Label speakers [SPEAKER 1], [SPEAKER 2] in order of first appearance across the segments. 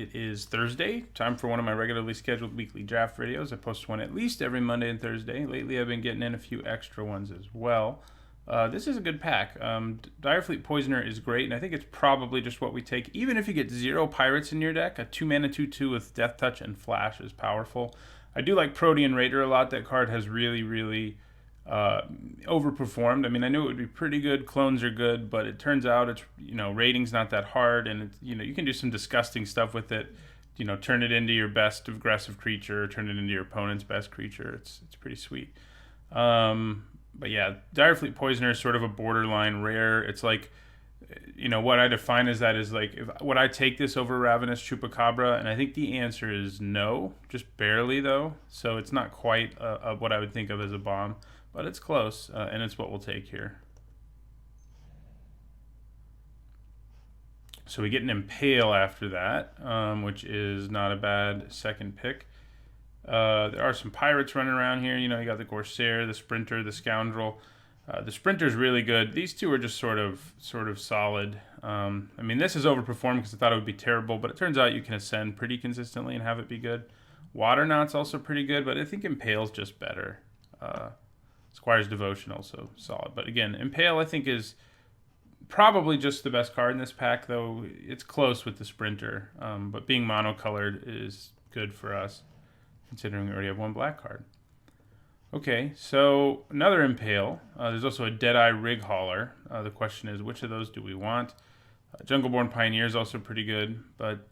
[SPEAKER 1] It is Thursday, time for one of my regularly scheduled weekly draft videos. I post one at least every Monday and Thursday. Lately, I've been getting in a few extra ones as well. This is a good pack. Direfleet Poisoner is great, and I think it's probably just what we take. Even if you get 0 pirates in your deck, a 2-mana 2/2 with Death Touch and Flash is powerful. I do like Protean Raider a lot. That card has really overperformed. I mean, I knew it would be pretty good. Clones are good, but it turns out it's, rating's not that hard, and it's, you can do some disgusting stuff with it. Turn it into your best aggressive creature, turn it into your opponent's best creature. It's pretty sweet. But yeah, Direfleet Poisoner is sort of a borderline rare. It's like, what I define as that is like, would I take this over Ravenous Chupacabra? And I think the answer is no, just barely though. So it's not quite what I would think of as a bomb, but it's close, and it's what we'll take here. So we get an Impale after that, which is not a bad second pick. There are some pirates running around here. You got the Corsair, the Sprinter, the Scoundrel. The Sprinter's really good. These two are just sort of solid. I mean, this is overperformed because I thought it would be terrible, but it turns out you can ascend pretty consistently and have it be good. Waternaut's also pretty good, but I think Impale's just better. Squire's Devotion also solid. But again, Impale I think is probably just the best card in this pack, though it's close with the Sprinter. But being monocolored is good for us, considering we already have one black card. Okay, so another Impale. There's also a Deadeye Rig Hauler. The question is, which of those do we want? Jungleborn Pioneer is also pretty good, but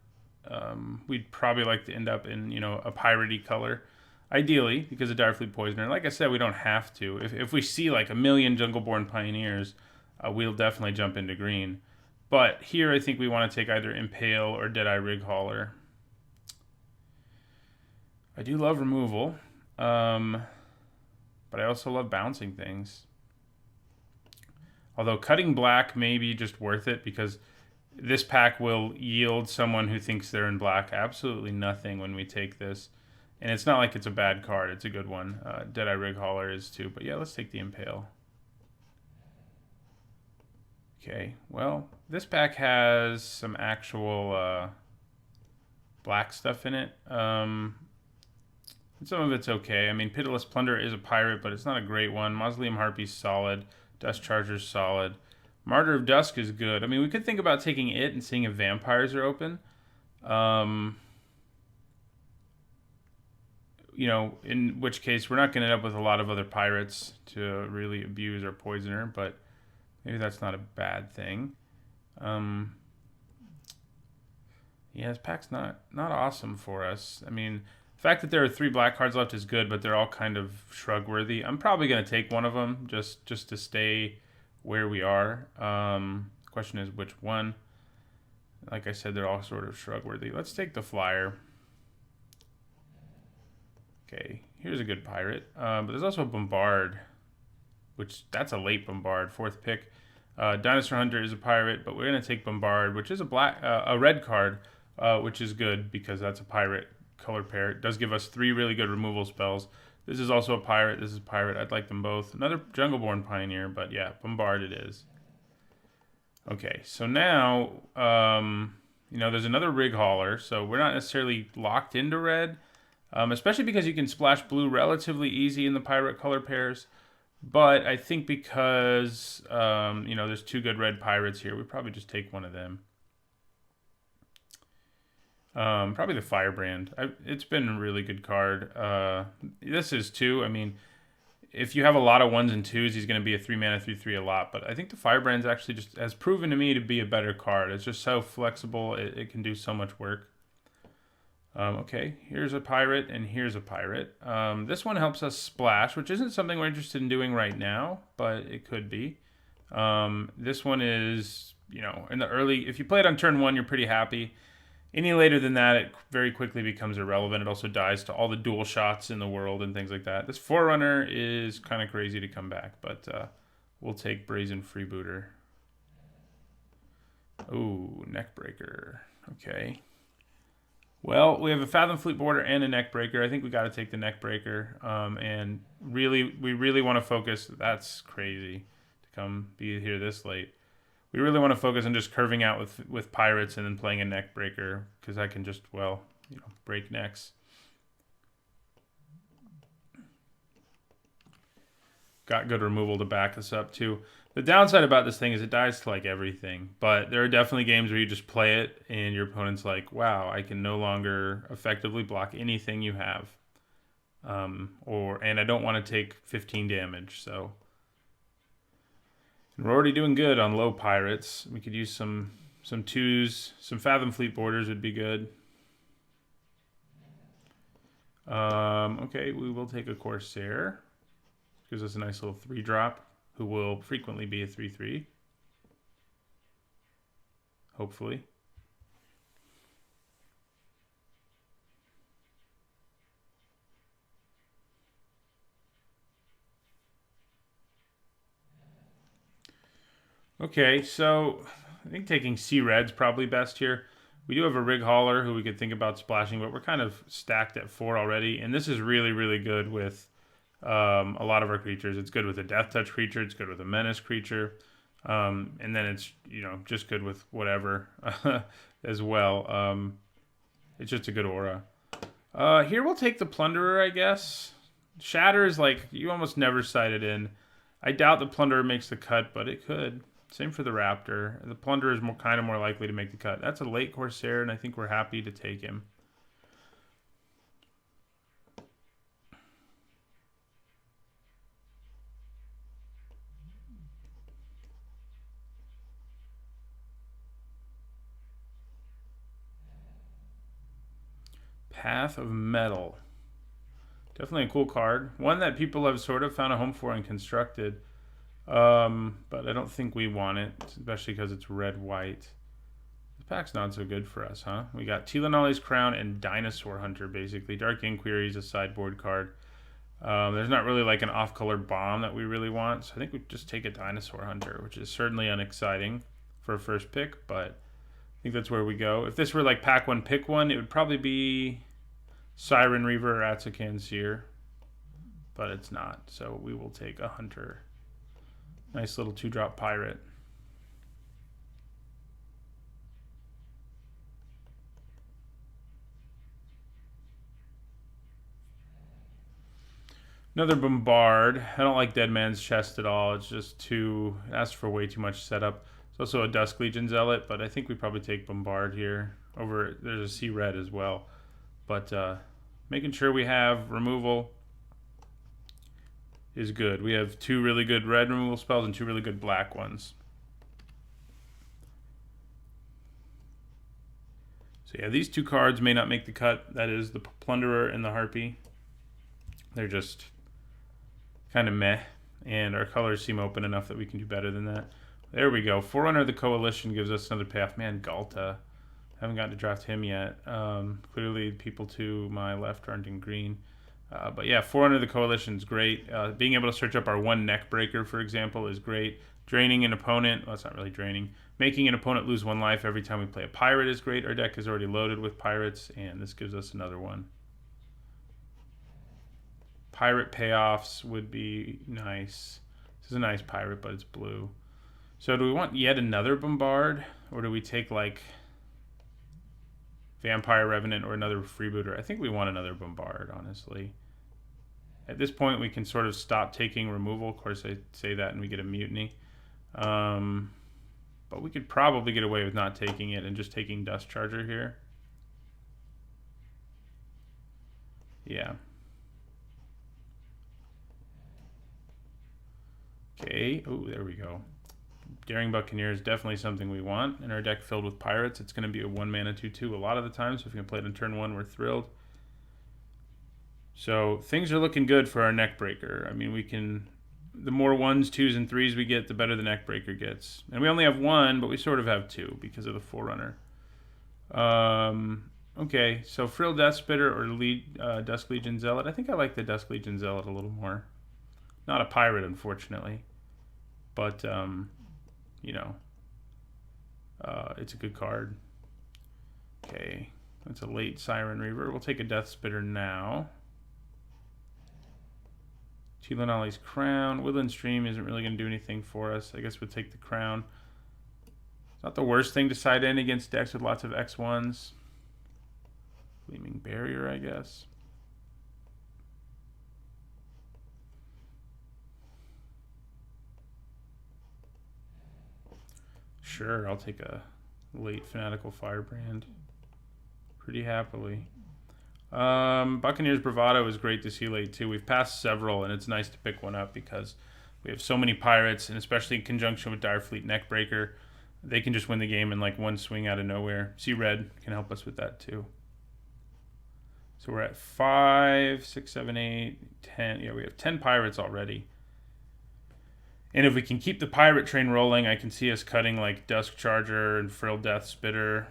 [SPEAKER 1] we'd probably like to end up in, a piratey color. Ideally, because of Direfleet Poisoner. Like I said, we don't have to. If we see like a million Jungleborn Pioneers, we'll definitely jump into green. But here I think we want to take either Impale or Deadeye Rig Hauler. I do love removal, but I also love bouncing things. Although cutting black may be just worth it, because this pack will yield someone who thinks they're in black absolutely nothing when we take this. And it's not like it's a bad card. It's a good one. Deadeye Rig Hauler is too. But yeah, let's take the Impale. Okay, well, this pack has some actual black stuff in it. And some of it's okay. I mean, Pitiless Plunder is a pirate, but it's not a great one. Mausoleum Harpy's solid. Dust Charger's solid. Martyr of Dusk is good. I mean, we could think about taking it and seeing if vampires are open. In which case we're not going to end up with a lot of other pirates to really abuse our Poisoner, but maybe that's not a bad thing. Yeah, this pack's not awesome for us. I mean, the fact that there are 3 black cards left is good, but they're all kind of shrug-worthy. I'm probably going to take one of them just to stay where we are. Question is which one. Like I said, they're all sort of shrug-worthy. Let's take the Flyer. Okay, here's a good pirate. But there's also a Bombard, which that's a late Bombard, 4th pick. Dinosaur Hunter is a pirate, but we're going to take Bombard, which is a red card, which is good because that's a pirate color pair. It does give us 3 really good removal spells. This is also a pirate. This is a pirate. I'd like them both. Another Jungleborn Pioneer, but yeah, Bombard it is. Okay, so now, there's another Rig Hauler, so we're not necessarily locked into red. Especially because you can splash blue relatively easy in the pirate color pairs. But I think because, there's 2 good red pirates here, we probably just take one of them. Probably the Firebrand. It's been a really good card. This is too. I mean, if you have a lot of 1s and 2s, he's going to be a 3-mana 3/3 a lot. But I think the Firebrand's actually just has proven to me to be a better card. It's just so flexible. It can do so much work. Okay, here's a pirate and here's a pirate. This one helps us splash, which isn't something we're interested in doing right now, but it could be. This one is, in the early, if you play it on turn 1, you're pretty happy. Any later than that, it very quickly becomes irrelevant. It also dies to all the dual shots in the world and things like that. This Forerunner is kind of crazy to come back, but we'll take Brazen Freebooter. Ooh, Neckbreaker. Okay. Well, we have a Fathom Fleet Border and a Neckbreaker. I think we got to take the Neckbreaker. And we really want to focus. That's crazy to come be here this late. We really want to focus on just curving out with pirates and then playing a neck breaker, because I can just, well, break necks. Got good removal to back this up too. The downside about this thing is it dies to like everything, but there are definitely games where you just play it and your opponent's like, wow, I can no longer effectively block anything you have. And I don't want to take 15 damage, so. And we're already doing good on low pirates. We could use some twos, some Fathom Fleet borders would be good. Okay, we will take a Corsair. Gives us a nice little 3-drop, who will frequently be a 3/3. Hopefully. Okay, so I think taking Sea Red's probably best here. We do have a Rig Hauler who we could think about splashing, but we're kind of stacked at 4 already. And this is really, really good with a lot of our creatures. It's good with a Death Touch creature. It's good with a Menace creature. And then it's, just good with whatever as well. It's just a good aura. Here we'll take the Plunderer, I guess. Shatter is like, you almost never sight it in. I doubt the Plunderer makes the cut, but it could. Same for the Raptor. The Plunderer is kind of more likely to make the cut. That's a late Corsair, and I think we're happy to take him. Path of Metal. Definitely a cool card. One that people have sort of found a home for and constructed. But I don't think we want it, especially because it's red-white. This pack's not so good for us, huh? We got Tilanali's Crown and Dinosaur Hunter, basically. Dark Inquiry is a sideboard card. There's not really like an off-color bomb that we really want, so I think we just take a Dinosaur Hunter, which is certainly unexciting for a first pick, but I think that's where we go. If this were like pack 1, pick 1, it would probably be Siren Reaver or Atsukan Seer, but it's not, so we will take a Hunter. Nice little 2-drop pirate. Another Bombard. I don't like Dead Man's Chest at all. It's just it asks for way too much setup. It's also a Dusk Legion Zealot, but I think we probably take Bombard here. There's a Sea Red as well. But making sure we have removal is good. We have 2 really good red removal spells and 2 really good black ones. So yeah, these 2 cards may not make the cut. That is the Plunderer and the Harpy. They're just kind of meh, and our colors seem open enough that we can do better than that. There we go. Forerunner of the Coalition gives us another payoff. Man, Galta. Haven't gotten to draft him yet. Clearly, people to my left aren't in green. But yeah, Forerunner of the Coalition is great. Being able to search up our 1 neck breaker, for example, is great. Draining an opponent, well, it's not really draining. Making an opponent lose 1 life every time we play a pirate is great. Our deck is already loaded with pirates, and this gives us another one. Pirate payoffs would be nice. This is a nice pirate, but it's blue. So do we want yet another Bombard, or do we take like Vampire Revenant or another Freebooter? I think we want another Bombard, honestly. At this point, we can sort of stop taking removal. Of course, I say that and we get a Mutiny. But we could probably get away with not taking it and just taking Dust Charger here. Yeah. Okay. Oh, there we go. Daring Buccaneer is definitely something we want. In our deck filled with pirates, it's going to be a 1 mana 2/2 a lot of the time. So if we can play it on turn 1, we're thrilled. So things are looking good for our neck breaker. I mean, we can, the more 1s, 2s, and 3s we get, the better the neck breaker gets. And we only have 1, but we sort of have 2 because of the Forerunner. Okay, so Frill Death Spitter or Dusk Legion Zealot. I think I like the Dusk Legion Zealot a little more. Not a pirate, unfortunately. But, it's a good card. Okay, that's a late Siren Reaver. We'll take a Death Spitter now. Tilanali's Crown. Woodland Stream isn't really going to do anything for us. I guess we'll take the Crown. Not the worst thing to side in against decks with lots of X1s. Gleaming Barrier, I guess. Sure, I'll take a late Fanatical Firebrand pretty happily. Buccaneers Bravado is great to see late too. We've passed several, and it's nice to pick one up because we have so many pirates, and especially in conjunction with Direfleet Neckbreaker, they can just win the game in like one swing out of nowhere. See Red can help us with that too. So we're at 5, 6, 7, 8, 10. Yeah, we have 10 pirates already. And if we can keep the pirate train rolling, I can see us cutting like Dusk Charger and Frill Death Spitter.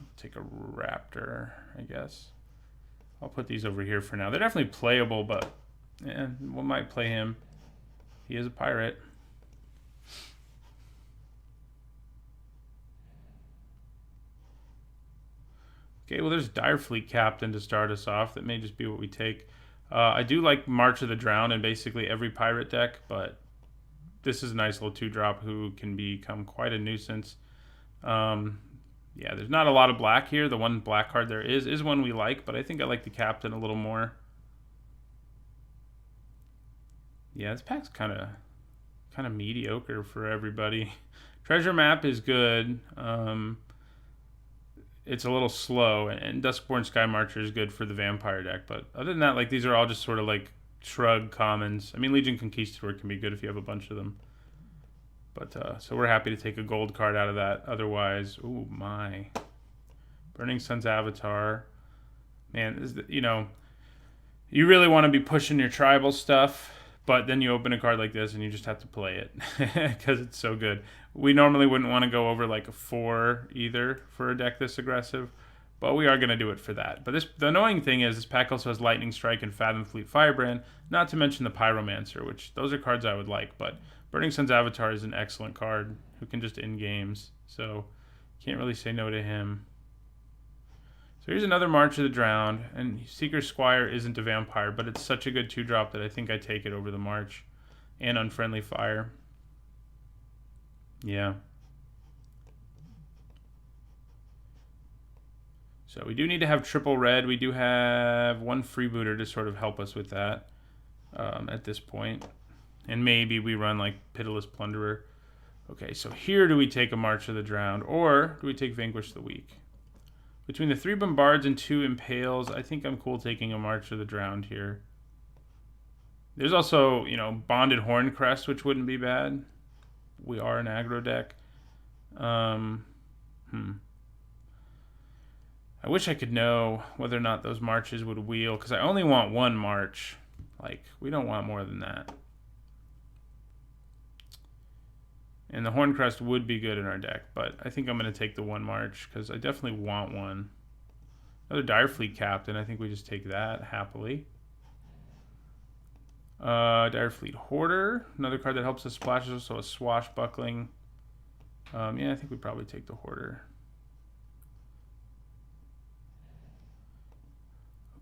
[SPEAKER 1] I'll take a Raptor, I guess. I'll put these over here for now. They're definitely playable, but yeah, we might play him. He is a pirate. Okay, well, there's Direfleet Captain to start us off. That may just be what we take. I do like March of the Drowned in basically every pirate deck, but this is a nice little 2-drop who can become quite a nuisance. Yeah, there's not a lot of black here. The one black card there is one we like, but I think I like the Captain a little more. Yeah, this pack's kind of mediocre for everybody. Treasure Map is good. It's a little slow, and Duskborn Sky Marcher is good for the vampire deck. But other than that, like these are all just sort of like shrug commons. I mean, Legion Conquistador can be good if you have a bunch of them. But so we're happy to take a gold card out of that. Otherwise, ooh my, Burning Sun's Avatar. Man, this is the, you really want to be pushing your tribal stuff, but then you open a card like this and you just have to play it because it's so good. We normally wouldn't want to go over like a 4 either for a deck this aggressive, but we are going to do it for that. But the annoying thing is this pack also has Lightning Strike and Fathom Fleet Firebrand, not to mention the Pyromancer, which those are cards I would like, but Burning Sun's Avatar is an excellent card who can just end games, so can't really say no to him. So here's another March of the Drowned, and Seeker's Squire isn't a vampire, but it's such a good 2-drop that I think I take it over the March and Unfriendly Fire. Yeah. So we do need to have triple red. We do have one freebooter to sort of help us with that at this point. And maybe we run like Pitiless Plunderer. Okay, so here do we take a March of the Drowned, or do we take Vanquish the Weak? Between the 3 Bombards and 2 Impales, I think I'm cool taking a March of the Drowned here. There's also, Bonded Horncrest, which wouldn't be bad. We are an aggro deck. I wish I could know whether or not those marches would wheel, because I only want 1 march. Like, we don't want more than that. And the Horncrest would be good in our deck, but I think I'm going to take the 1 march because I definitely want one. Another Direfleet Captain, I think we just take that happily. Direfleet Hoarder, another card that helps us splash, so a Swashbuckling. Yeah, I think we probably take the Hoarder.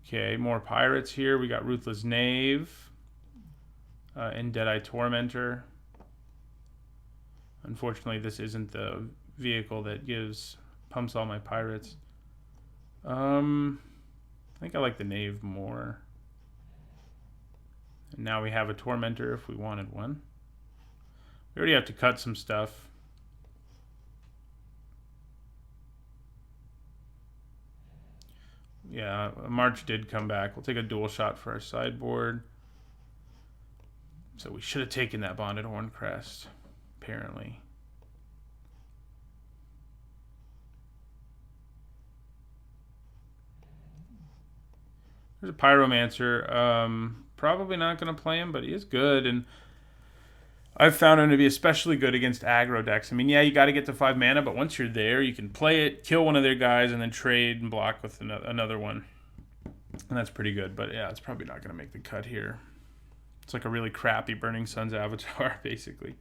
[SPEAKER 1] Okay, more pirates here. We got Ruthless Knave and Deadeye Tormentor. Unfortunately, this isn't the vehicle that pumps all my pirates. I think I like the Knave more. And now we have a Tormentor if we wanted one. We already have to cut some stuff. Yeah, March did come back. We'll take a dual shot for our sideboard. So we should have taken that Bonded Horncrest, apparently. There's a Pyromancer. Probably not going to play him, but he is good, and I've found him to be especially good against aggro decks. I mean, yeah, you got to get to 5 mana, but once you're there, you can play it, kill one of their guys, and then trade and block with another one. And that's pretty good, but yeah, it's probably not going to make the cut here. It's like a really crappy Burning Sun's Avatar, basically.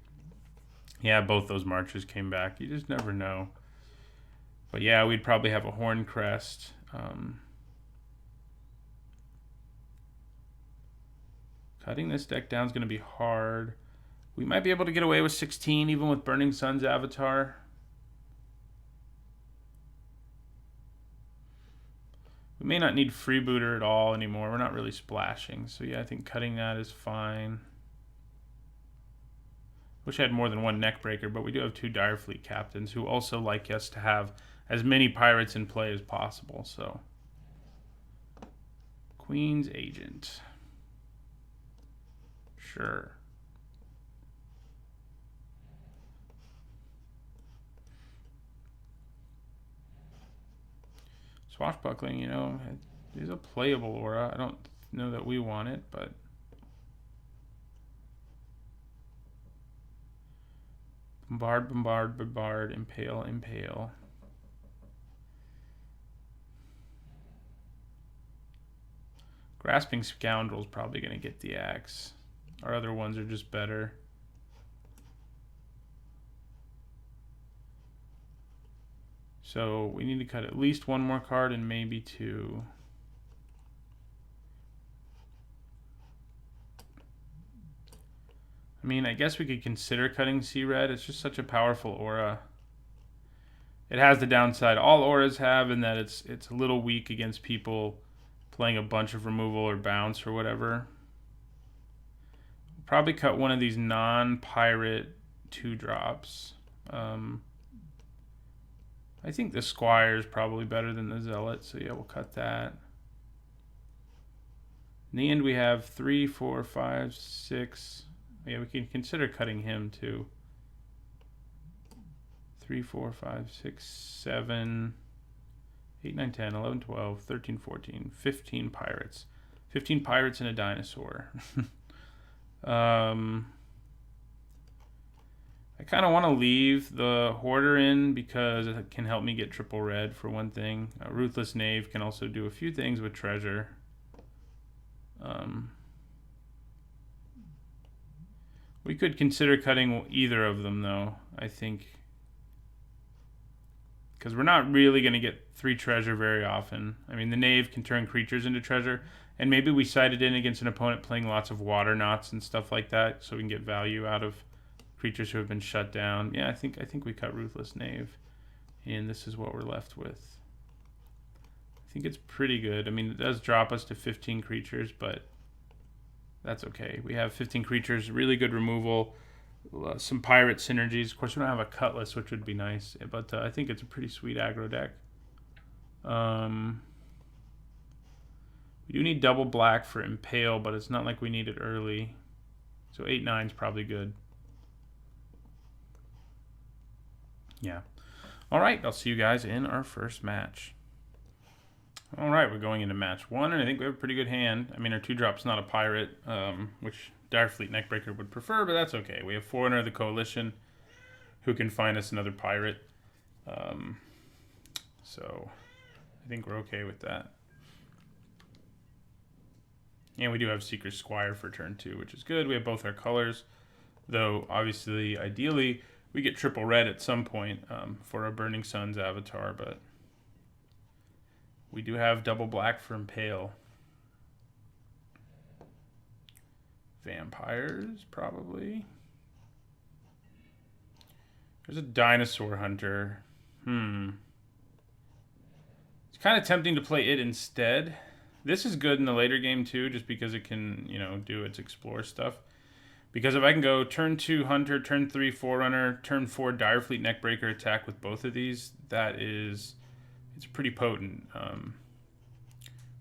[SPEAKER 1] Yeah, both those marches came back. You just never know. But yeah, we'd probably have a Horncrest. Cutting this deck down is going to be hard. We might be able to get away with 16 even with Burning Sun's Avatar. may not need Freebooter at all anymore. We're not really splashing. So yeah, I think cutting that is fine. Wish I had more than one Neckbreaker, but we do have 2 Direfleet captains who also like us to have as many pirates in play as possible. So Queen's Agent. Sure. Swashbuckling, you know, is a playable aura. I don't know that we want it, but Bombard, Bombard, Bombard, Impale, Impale. Grasping Scoundrel's probably going to get the axe. Our other ones are just better. So we need to cut at least 1 more card and maybe 2. I mean, I guess we could consider cutting Sea Red. It's just such a powerful aura. It has the downside all auras have in that it's a little weak against people playing a bunch of removal or bounce or whatever. Probably cut one of these non-pirate 2-drops. I think the Squire is probably better than the Zealot, so yeah, we'll cut that. In the end, we have 3, 4, 5, 6. Yeah, we can consider cutting him too. 3, 4, 5, 6, 7, 8, 9, 10, 11, 12, 13, 14, 15 pirates. 15 pirates and a dinosaur. I kind of want to leave the Hoarder in because it can help me get triple red for one thing. Ruthless Knave can also do a few things with treasure. We could consider cutting either of them though, I think. Because we're not really going to get 3 treasure very often. I mean, the Knave can turn creatures into treasure. And maybe we side it in against an opponent playing lots of water knots and stuff like that, so we can get value out of creatures who have been shut down. Yeah, I think we cut Ruthless Knave, and this is what we're left with. I think it's pretty good. I mean, it does drop us to 15 creatures, but that's okay. We have 15 creatures, really good removal, some pirate synergies. Of course, we don't have a Cutlass, which would be nice, but I think it's a pretty sweet aggro deck. We do need double black for Impale, but it's not like we need it early. So 8/9 is probably good. Yeah. All right, I'll see you guys in our first match. All right, we're going into match 1, and I think we have a pretty good hand. I mean, our 2-drop's not a pirate, which Direfleet Neckbreaker would prefer, but that's okay. We have Forerunner of the Coalition, who can find us another pirate. So I think we're okay with that. And we do have Seeker's Squire for turn 2, which is good. We have both our colors, though obviously, ideally, we get triple red at some point for our Burning Sun's avatar, but we do have double black for Impale. Vampires, probably. There's a Dinosaur Hunter. It's kind of tempting to play it instead. This is good in the later game too, just because it can, you know, do its explore stuff. Because if I can go turn 2 Hunter, turn 3 Forerunner, turn 4 Direfleet Neckbreaker attack with both of these, it's pretty potent.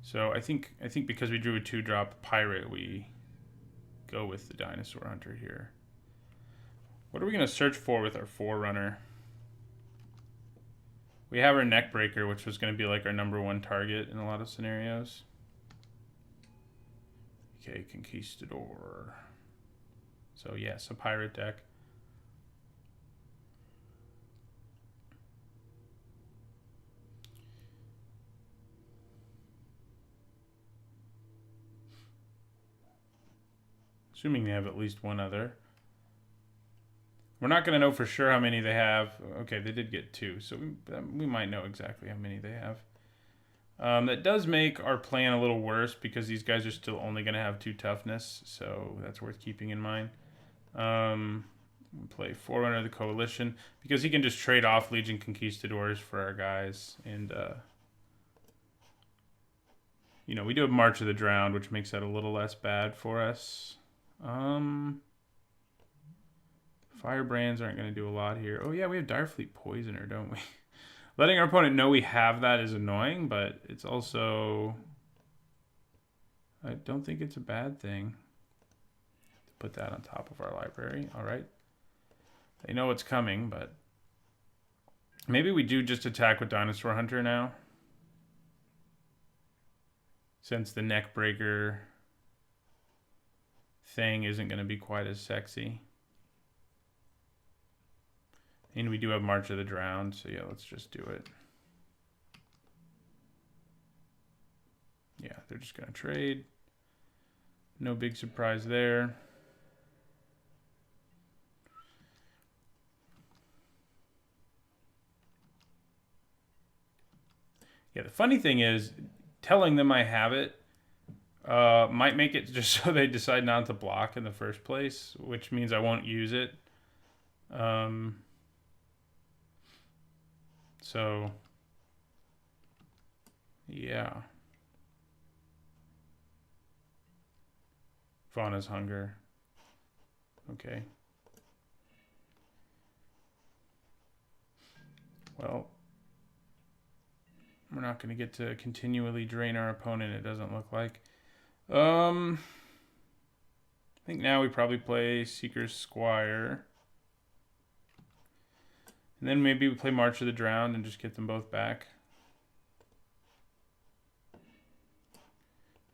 [SPEAKER 1] So I think because we drew a 2-drop pirate, we go with the Dinosaur Hunter here. What are we going to search for with our Forerunner? We have our Neckbreaker, which was going to be like our #1 target in a lot of scenarios. Okay, Conquistador. So yes, a pirate deck. Assuming they have at least one other. We're not going to know for sure how many they have. Okay, they did get 2, so we might know exactly how many they have. That does make our plan a little worse because these guys are still only going to have 2 toughness, so that's worth keeping in mind. We'll play Forerunner of the Coalition because he can just trade off Legion Conquistadors for our guys, and you know, we do have March of the Drowned, which makes that a little less bad for us. Firebrands aren't going to do a lot here. Oh, yeah, we have Direfleet Poisoner, don't we? Letting our opponent know we have that is annoying, but it's also... I don't think it's a bad thing to put that on top of our library. All right. They know what's coming, but... Maybe we do just attack with Dinosaur Hunter now. Since the Neckbreaker thing isn't going to be quite as sexy. And we do have March of the Drowned, so yeah, let's just do it. Yeah, they're just going to trade. No big surprise there. Yeah, the funny thing is, telling them I have it might make it just so they decide not to block in the first place, which means I won't use it. So, yeah. Fauna's Hunger. Okay. Well, we're not going to get to continually drain our opponent, it doesn't look like. I think now we probably play Seeker's Squire. And then maybe we play March of the Drowned and just get them both back.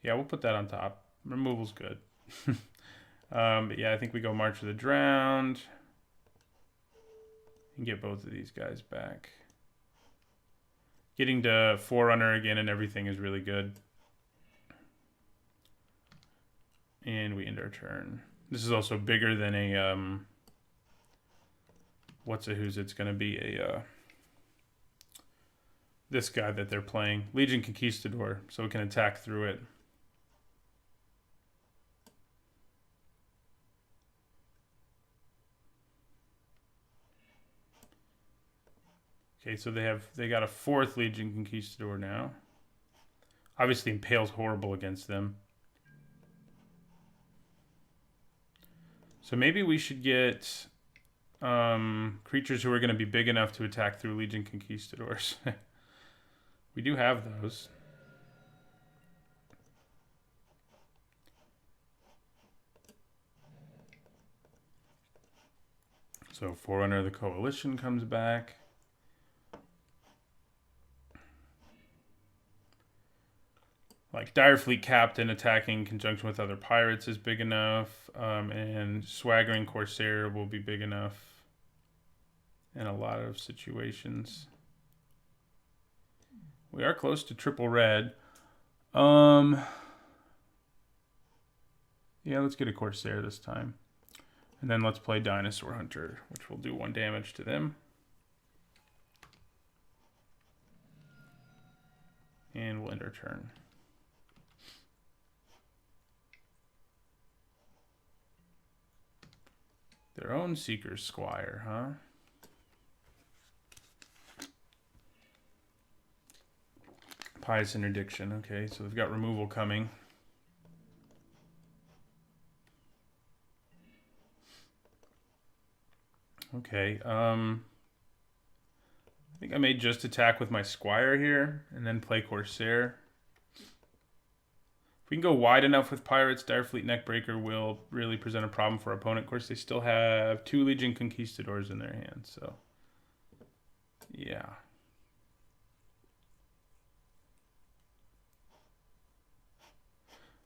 [SPEAKER 1] Yeah, we'll put that on top. Removal's good. But yeah, I think we go March of the Drowned. And get both of these guys back. Getting to Forerunner again and everything is really good. And we end our turn. This is also bigger than a... what's-a-who's it's going to be a... this guy that they're playing. Legion Conquistador, so we can attack through it. Okay, so they got a 4th Legion Conquistador now. Obviously, Impale's horrible against them. So maybe we should get creatures who are going to be big enough to attack through Legion Conquistadors. We do have those. So Forerunner of the Coalition comes back. Like Direfleet Captain attacking in conjunction with other pirates is big enough. And Swaggering Corsair will be big enough in a lot of situations. We are close to triple red. Yeah, let's get a Corsair this time. And then let's play Dinosaur Hunter, which will do 1 damage to them. And we'll end our turn. Their own Seeker's Squire, huh? Pious Interdiction. Okay, so they've got removal coming. Okay, I think I may just attack with my Squire here and then play Corsair. If we can go wide enough with Pirates, Direfleet Neckbreaker will really present a problem for our opponent. Of course, they still have 2 Legion Conquistadors in their hands, so yeah.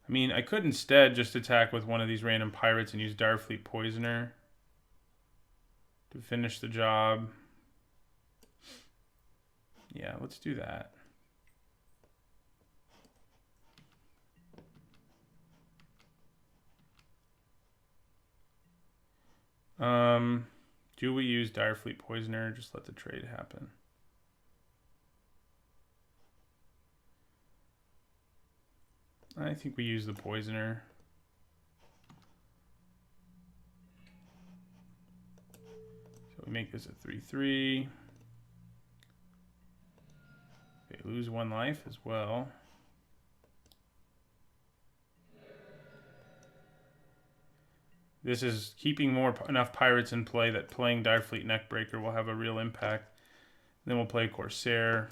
[SPEAKER 1] I mean, I could instead just attack with one of these random pirates and use Direfleet Poisoner to finish the job. Yeah, let's do that. Do we use Direfleet Poisoner? Just let the trade happen. I think we use the Poisoner. So we make this a 3/3. They lose 1 life as well. This is keeping enough pirates in play that playing Direfleet Neckbreaker will have a real impact. Then we'll play Corsair,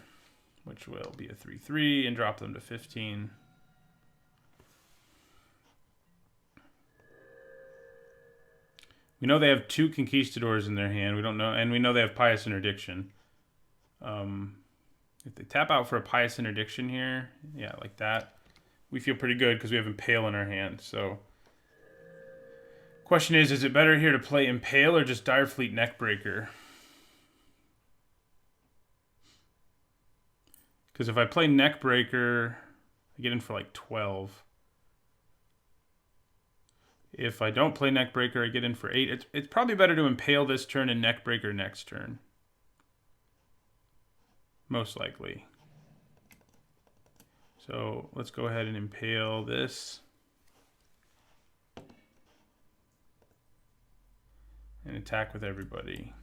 [SPEAKER 1] which will be a 3/3 and drop them to 15. We know they have 2 Conquistadors in their hand. We don't know, and we know they have Pious Interdiction. If they tap out for a Pious Interdiction here, yeah, like that, we feel pretty good because we have Impale in our hand. So, question is it better here to play Impale or just Direfleet Neckbreaker? Because if I play Neckbreaker, I get in for like 12. If I don't play Neckbreaker, I get in for 8. It's probably better to Impale this turn and Neckbreaker next turn. Most likely. So let's go ahead and Impale this. And attack with everybody.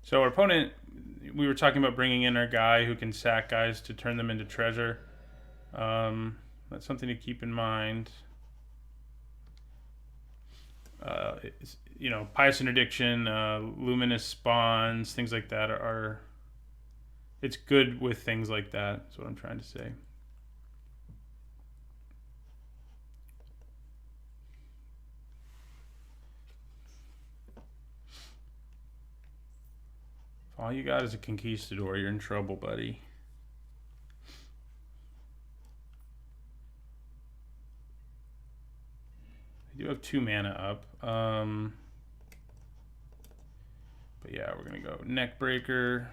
[SPEAKER 1] So our opponent, we were talking about bringing in our guy who can sack guys to turn them into treasure. That's something to keep in mind. You know, Pious Interdiction, Luminous Spawns, things like that are it's good with things like that. That's what I'm trying to say. If all you got is a Conquistador, you're in trouble, buddy. I do have 2 mana up. But yeah, we're going to go Neckbreaker.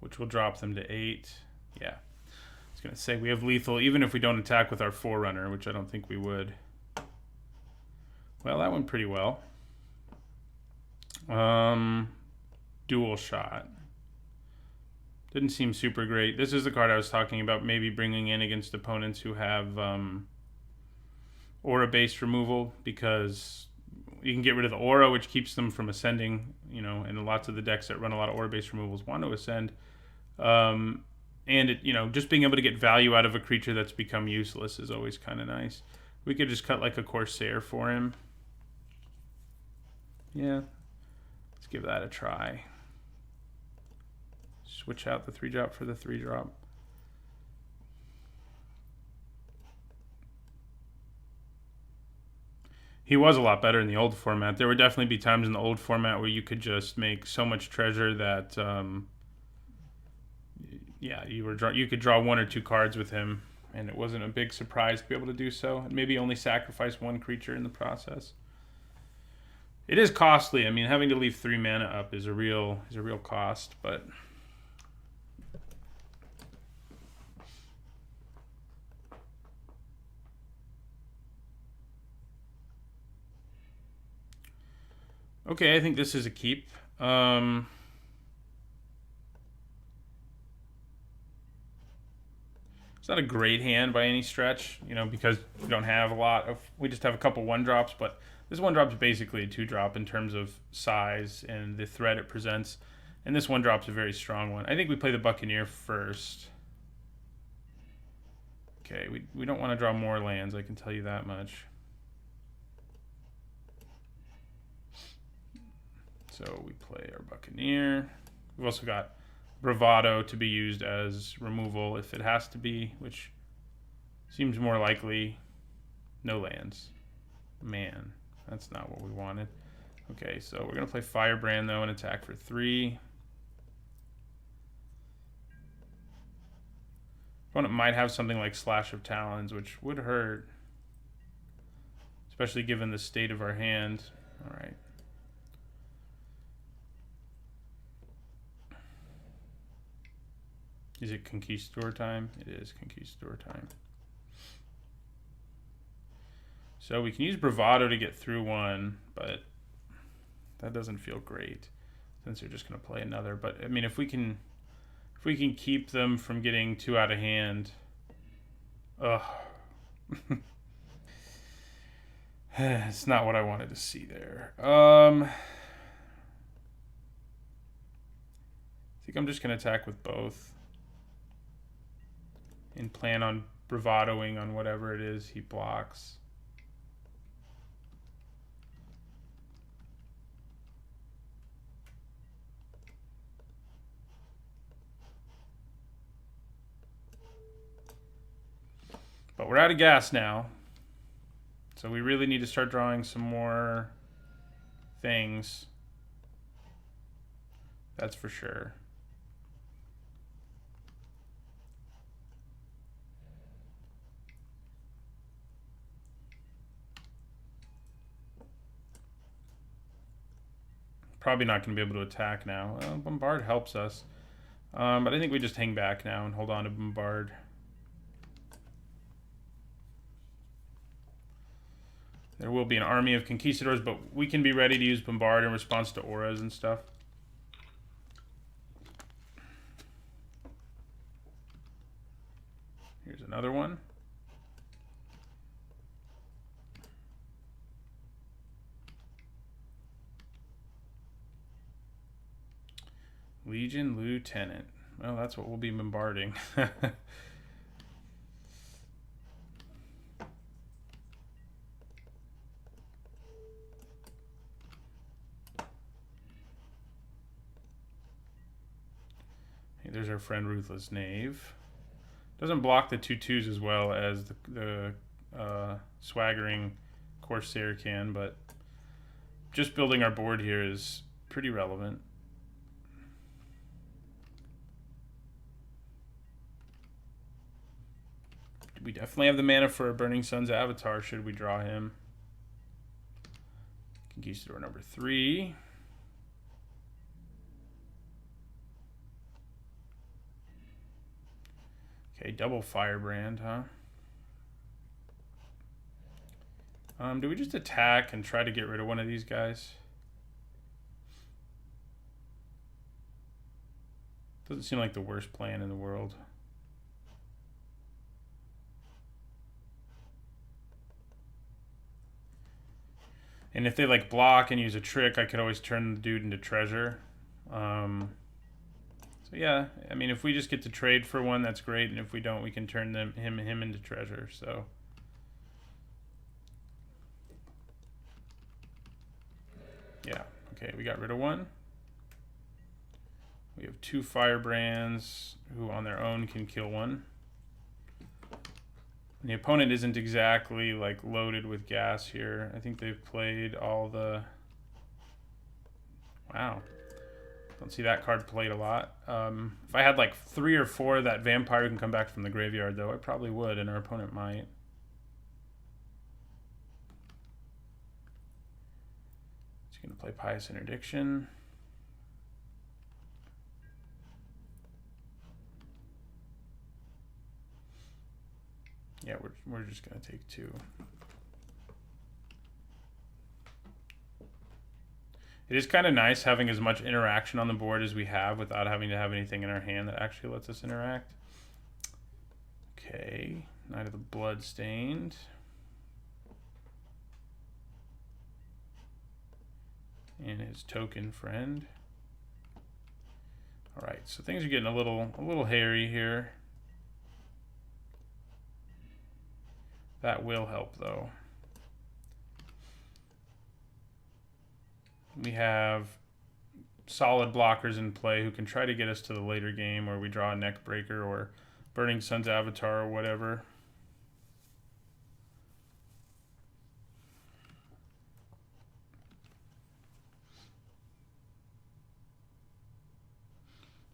[SPEAKER 1] Which will drop them to 8. Yeah. I was going to say we have lethal even if we don't attack with our Forerunner, which I don't think we would. Well, that went pretty well. Dual Shot. Didn't seem super great. This is the card I was talking about maybe bringing in against opponents who have aura-based removal, because you can get rid of the aura, which keeps them from ascending, you know, and lots of the decks that run a lot of aura-based removals want to ascend. And, it, you know, just being able to get value out of a creature that's become useless is always kind of nice. We could just cut like a Corsair for him. Yeah, let's give that a try. Switch out the 3-drop for the 3-drop. He was a lot better in the old format. There would definitely be times in the old format where you could just make so much treasure that, yeah, you could draw 1 or 2 cards with him, and it wasn't a big surprise to be able to do so. And maybe only sacrifice 1 creature in the process. It is costly. I mean, having to leave 3 mana up is a real cost, but. Okay, I think this is a keep. It's not a great hand by any stretch, you know, because we don't have a lot of. We just have a couple 1-drops, but this 1-drop is basically a 2-drop in terms of size and the threat it presents. And this 1-drop's a very strong one. I think we play the Buccaneer first. Okay, we don't want to draw more lands, I can tell you that much. So we play our Buccaneer. We've also got Bravado to be used as removal if it has to be, which seems more likely. No lands. Man, that's not what we wanted. Okay, so we're going to play Firebrand, though, and attack for 3. Opponent might have something like Slash of Talons, which would hurt, especially given the state of our hand. All right. Is it Conquistador time? It is Conquistador time. So we can use Bravado to get through 1, but that doesn't feel great since they're just going to play another. But I mean, if we can keep them from getting 2 out of hand, it's not what I wanted to see there. I think I'm just going to attack with both and plan on bravadoing on whatever it is he blocks. But we're out of gas now. So we really need to start drawing some more things. That's for sure. Probably not going to be able to attack now. Well, Bombard helps us. But I think we just hang back now and hold on to Bombard. There will be an army of conquistadors, but we can be ready to use Bombard in response to auras and stuff. Here's another one. Legion Lieutenant. Well, that's what we'll be bombarding. Hey, there's our friend Ruthless Knave. Doesn't block the 2/2s as well as the swaggering Corsair can, but just building our board here is pretty relevant. We definitely have the mana for a Burning Sun's Avatar should we draw him. Conquistador number 3. Okay, double Firebrand, huh? Do we just attack and try to get rid of one of these guys? Doesn't seem like the worst plan in the world. And if they like block and use a trick, I could always turn the dude into treasure. So yeah, I mean, if we just get to trade for one, that's great. And if we don't, we can turn him into treasure. So yeah, okay, we got rid of one. We have 2 Firebrands who on their own can kill one. And the opponent isn't exactly like loaded with gas here. I think they've played all the... Wow. Don't see that card played a lot. If I had like 3 or 4 that vampire who can come back from the graveyard, though, I probably would, and our opponent might. He's going to play Pious Interdiction. Yeah, we're just going to take 2. It is kind of nice having as much interaction on the board as we have without having to have anything in our hand that actually lets us interact. Okay, Knight of the Bloodstained. And his token friend. All right, so things are getting a little hairy here. That will help, though. We have solid blockers in play who can try to get us to the later game where we draw a Neckbreaker or Burning Sun's Avatar or whatever.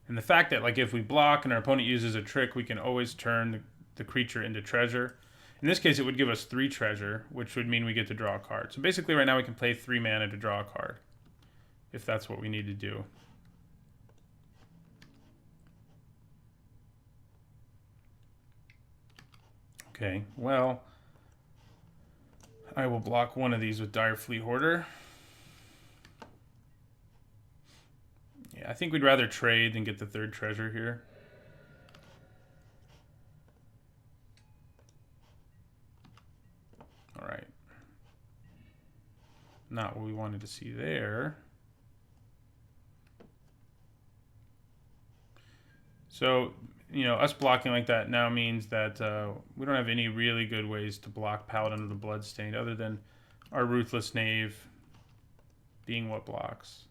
[SPEAKER 1] And the fact that, like, if we block and our opponent uses a trick, we can always turn the creature into treasure. In this case, it would give us 3 treasure, which would mean we get to draw a card. So basically right now we can play 3 mana to draw a card, if that's what we need to do. Okay, well, I will block one of these with Dire Fleet Hoarder. Yeah, I think we'd rather trade than get the 3rd treasure here. All right. Not what we wanted to see there. So, you know, us blocking like that now means that we don't have any really good ways to block Paladin of the Bloodstained other than our Ruthless Knave being what blocks.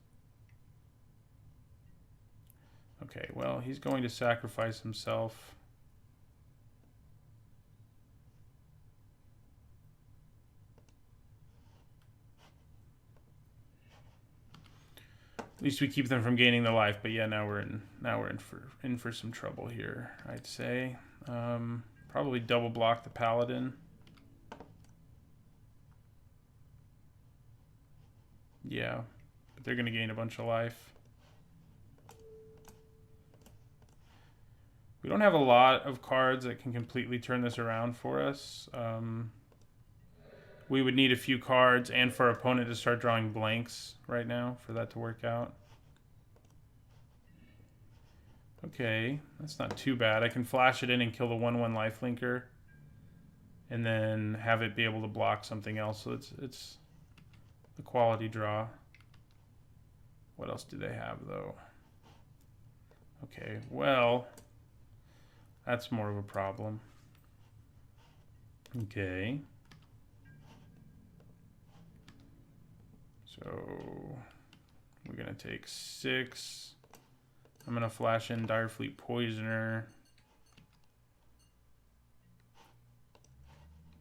[SPEAKER 1] Okay, well, he's going to sacrifice himself. At least we keep them from gaining the life, but yeah, now we're in for some trouble here, I'd say. Probably double block the Paladin. Yeah, but they're gonna gain a bunch of life. We don't have a lot of cards that can completely turn this around for us. We would need a few cards and for our opponent to start drawing blanks right now for that to work out. Okay, that's not too bad. I can flash it in and kill the 1/1 lifelinker and then have it be able to block something else. So it's a quality draw. What else do they have, though? Okay, well, that's more of a problem. Okay. So we're going to take 6. I'm going to flash in Direfleet Poisoner.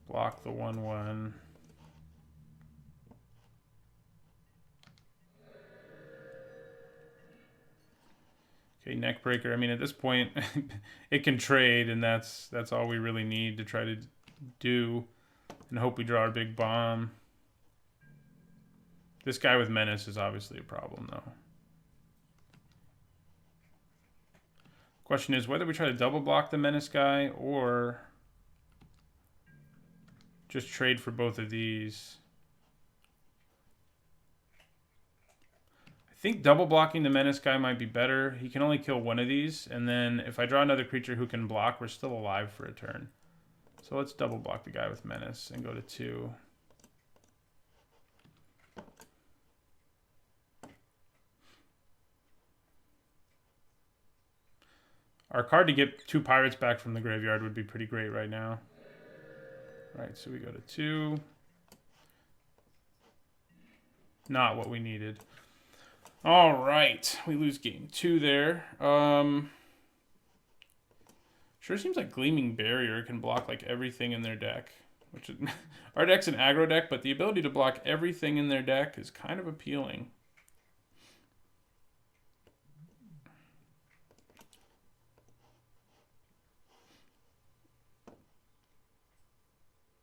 [SPEAKER 1] Block the 1/1. Okay, Neckbreaker. I mean, at this point, it can trade, and that's all we really need to try to do and hope we draw our big bomb. This guy with Menace is obviously a problem, though. Question is whether we try to double block the Menace guy or just trade for both of these. I think double blocking the Menace guy might be better. He can only kill one of these, and then if I draw another creature who can block, we're still alive for a turn. So let's double block the guy with Menace and go to 2. Our card to get 2 pirates back from the graveyard would be pretty great right now. Right, so we go to 2. Not what we needed. All right, we lose game 2 there. Sure seems like Gleaming Barrier can block like everything in their deck. Which is, our deck's an aggro deck, but the ability to block everything in their deck is kind of appealing.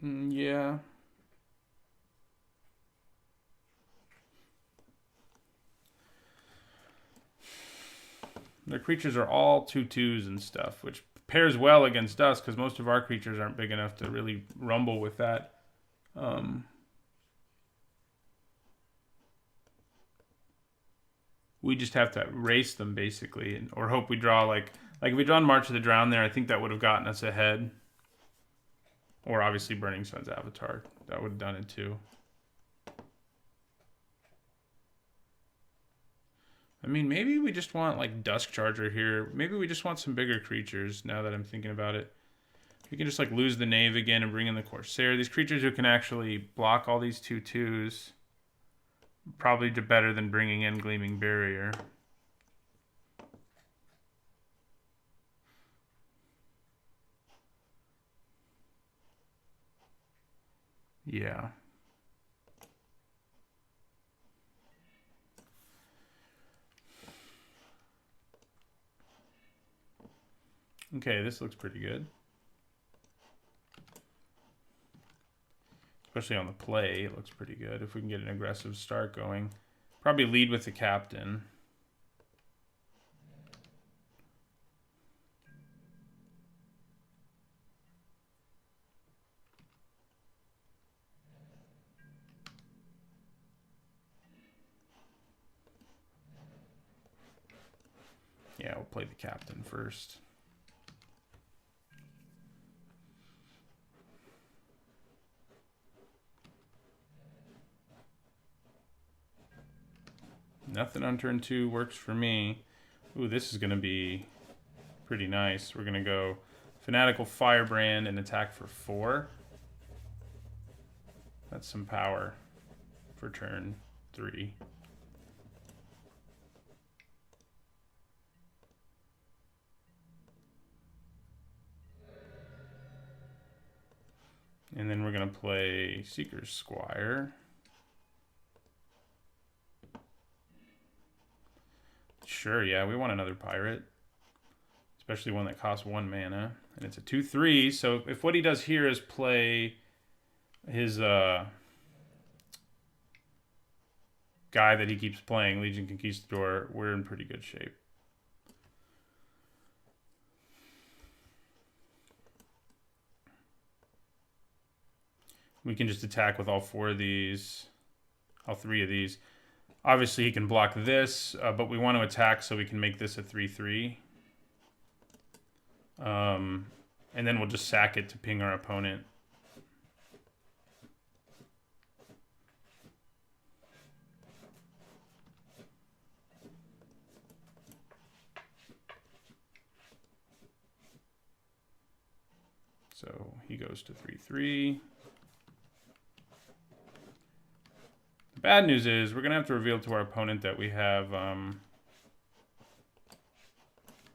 [SPEAKER 1] Yeah. Their creatures are all 2/2s and stuff, which pairs well against us because most of our creatures aren't big enough to really rumble with that. We just have to race them basically, or hope we draw like if we draw March of the Drown there, I think that would have gotten us ahead. Or obviously Burning Sun's Avatar. That would have done it too. I mean, maybe we just want like Dusk Charger here. Maybe we just want some bigger creatures now that I'm thinking about it. We can just like lose the Knave again and bring in the Corsair. These creatures who can actually block all these 2/2s. Probably better than bringing in Gleaming Barrier. Yeah. Okay, this looks pretty good. Especially on the play, it looks pretty good. If we can get an aggressive start going. Probably lead with the captain. Yeah, we'll play the captain first. Nothing on turn 2 works for me. Ooh, this is going to be pretty nice. We're going to go Fanatical Firebrand and attack for 4. That's some power for turn 3. And then we're going to play Seeker's Squire. Sure, yeah, we want another pirate. Especially one that costs 1 mana. And it's a 2/3, so if what he does here is play his guy that he keeps playing, Legion Conquistador, we're in pretty good shape. We can just attack with all 4 of these, all 3 of these. Obviously, he can block this, but we want to attack so we can make this a 3/3. And then we'll just sack it to ping our opponent. So he goes to 3/3. The bad news is we're going to have to reveal to our opponent that we have... why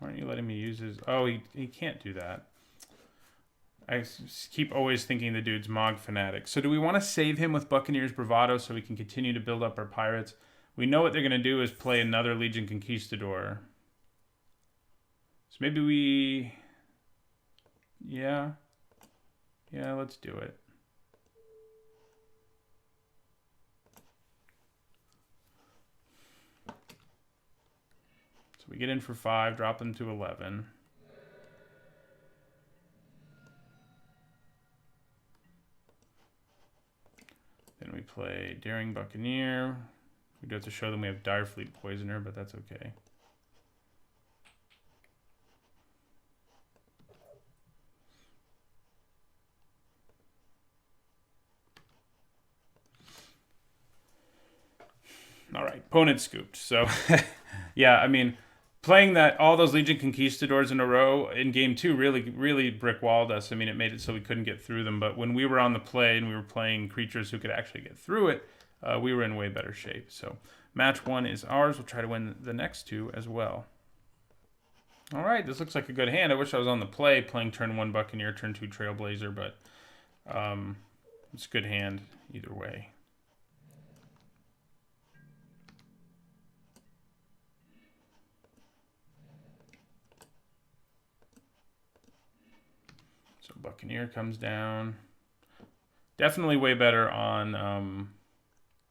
[SPEAKER 1] aren't you letting me use his... Oh, he can't do that. I keep always thinking the dude's Mog Fanatic. So do we want to save him with Buccaneer's Bravado so we can continue to build up our pirates? We know what they're going to do is play another Legion Conquistador. So maybe we... Yeah. Yeah, let's do it. So we get in for 5, drop them to 11. Then we play Daring Buccaneer. We do have to show them we have Direfleet Poisoner, but that's okay. All right, opponent scooped. So, yeah, I mean, playing that all those Legion Conquistadors in a row in game 2 really brick-walled us. I mean, it made it so we couldn't get through them. But when we were on the play and we were playing creatures who could actually get through it, we were in way better shape. So match 1 is ours. We'll try to win the next 2 as well. All right, this looks like a good hand. I wish I was on the play playing turn 1 Buccaneer, turn 2 Trailblazer, but it's a good hand either way. So Buccaneer comes down. Definitely way better on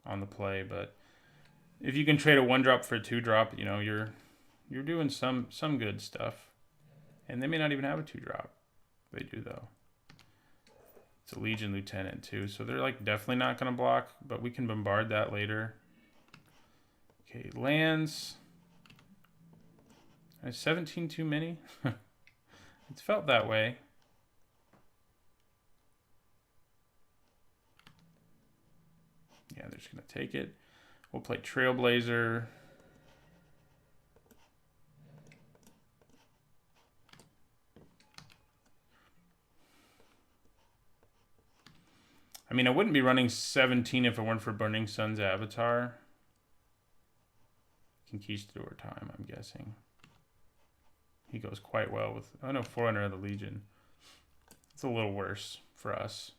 [SPEAKER 1] the play, but if you can trade a 1-drop for a 2-drop, you know, you're doing some good stuff. And they may not even have a 2-drop. They do though. It's a Legion Lieutenant too, so they're like definitely not going to block, but we can bombard that later. Okay, lands. 17 too many. It's felt that way. Yeah, they're just going to take it. We'll play Trailblazer. I mean, I wouldn't be running 17 if it weren't for Burning Sun's Avatar. Conquistador time, I'm guessing. He goes quite well with... Oh, no, Forerunner of the Legion. It's a little worse for us.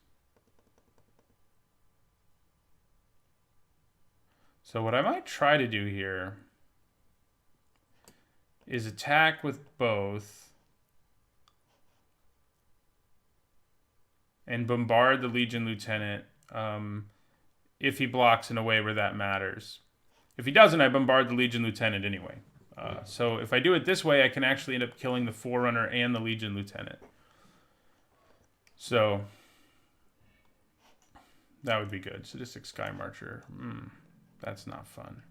[SPEAKER 1] So what I might try to do here is attack with both and bombard the Legion Lieutenant if he blocks in a way where that matters. If he doesn't, I bombard the Legion Lieutenant anyway. So if I do it this way, I can actually end up killing the Forerunner and the Legion Lieutenant. So that would be good. Sadistic Sky Marcher. That's not fun.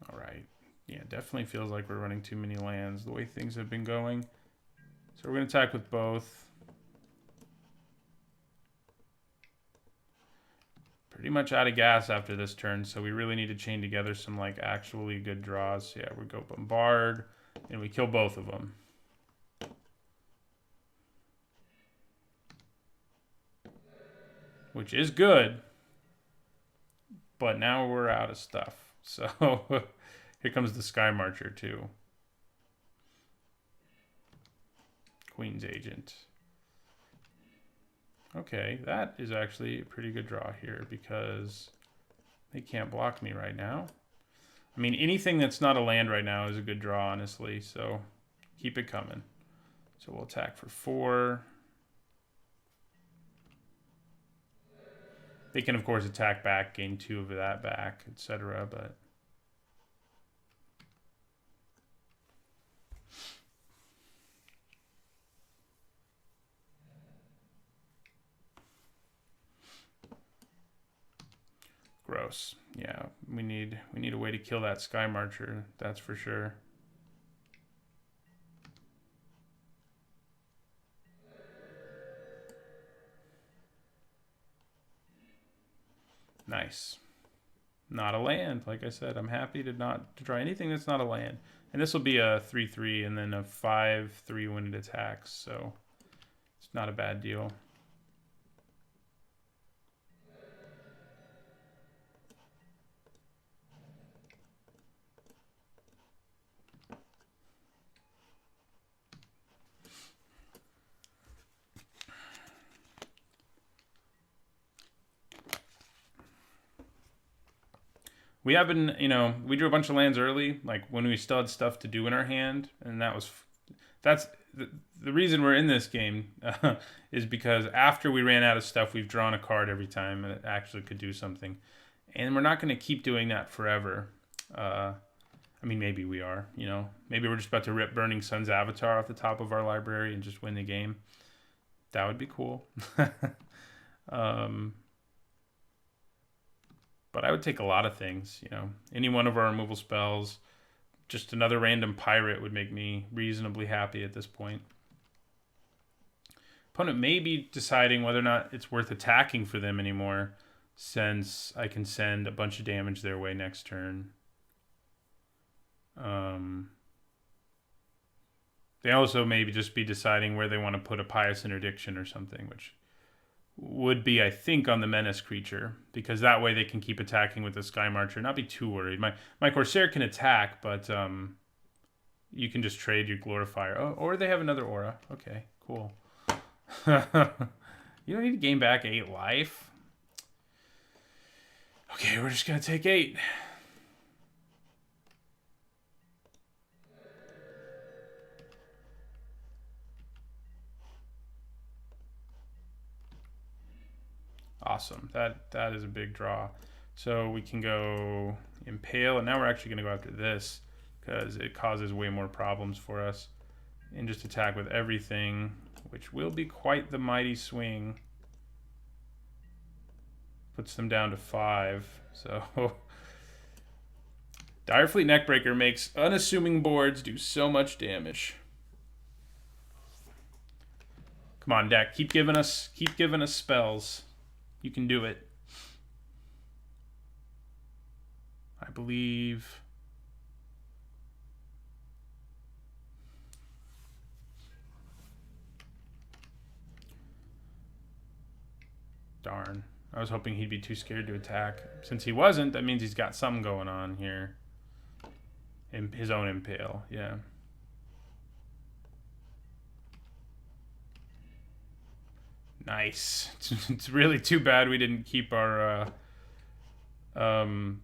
[SPEAKER 1] All right. Yeah, definitely feels like we're running too many lands the way things have been going. So we're going to attack with both. Pretty much out of gas after this turn, so we really need to chain together some like actually good draws. Yeah, we go Bombard, and we kill both of them. Which is good, but now we're out of stuff. So here comes the Sky Marcher too. Queen's Agent. Okay, that is actually a pretty good draw here because they can't block me right now. I mean, anything that's not a land right now is a good draw, honestly, so keep it coming. So we'll attack for 4. They can, of course, attack back, gain 2 of that back, etc., but... Gross. Yeah, we need a way to kill that Sky Marcher, that's for sure. Nice. Not a land, like I said. I'm happy to try anything that's not a land. And this will be a 3/3 and then a 5/3 when it attacks, so it's not a bad deal. We have been, we drew a bunch of lands early, like when we still had stuff to do in our hand, and that's the reason we're in this game is because after we ran out of stuff, we've drawn a card every time that actually could do something, and we're not going to keep doing that forever. I mean, maybe we are, maybe we're just about to rip Burning Sun's Avatar off the top of our library and just win the game. That would be cool. But I would take a lot of things, Any one of our removal spells, just another random pirate would make me reasonably happy at this point. Opponent may be deciding whether or not it's worth attacking for them anymore, since I can send a bunch of damage their way next turn. They also maybe just be deciding where they want to put a Pious Interdiction or something, which would be, I think, on the Menace creature, because that way they can keep attacking with the Sky Marcher, not be too worried. My Corsair can attack, but you can just trade your Glorifier. Oh, or they have another aura. Okay, cool. You don't need to gain back 8 life. Okay, we're just going to take 8. Awesome. That is a big draw. So we can go Impale, and now we're actually going to go after this because it causes way more problems for us. And just attack with everything, which will be quite the mighty swing. Puts them down to 5. So Direfleet Neckbreaker makes unassuming boards do so much damage. Come on, deck. Keep giving us spells. You can do it. I believe. Darn. I was hoping he'd be too scared to attack. Since he wasn't, that means he's got something going on here. His own Impale, yeah. Nice. It's really too bad we didn't keep our Direfleet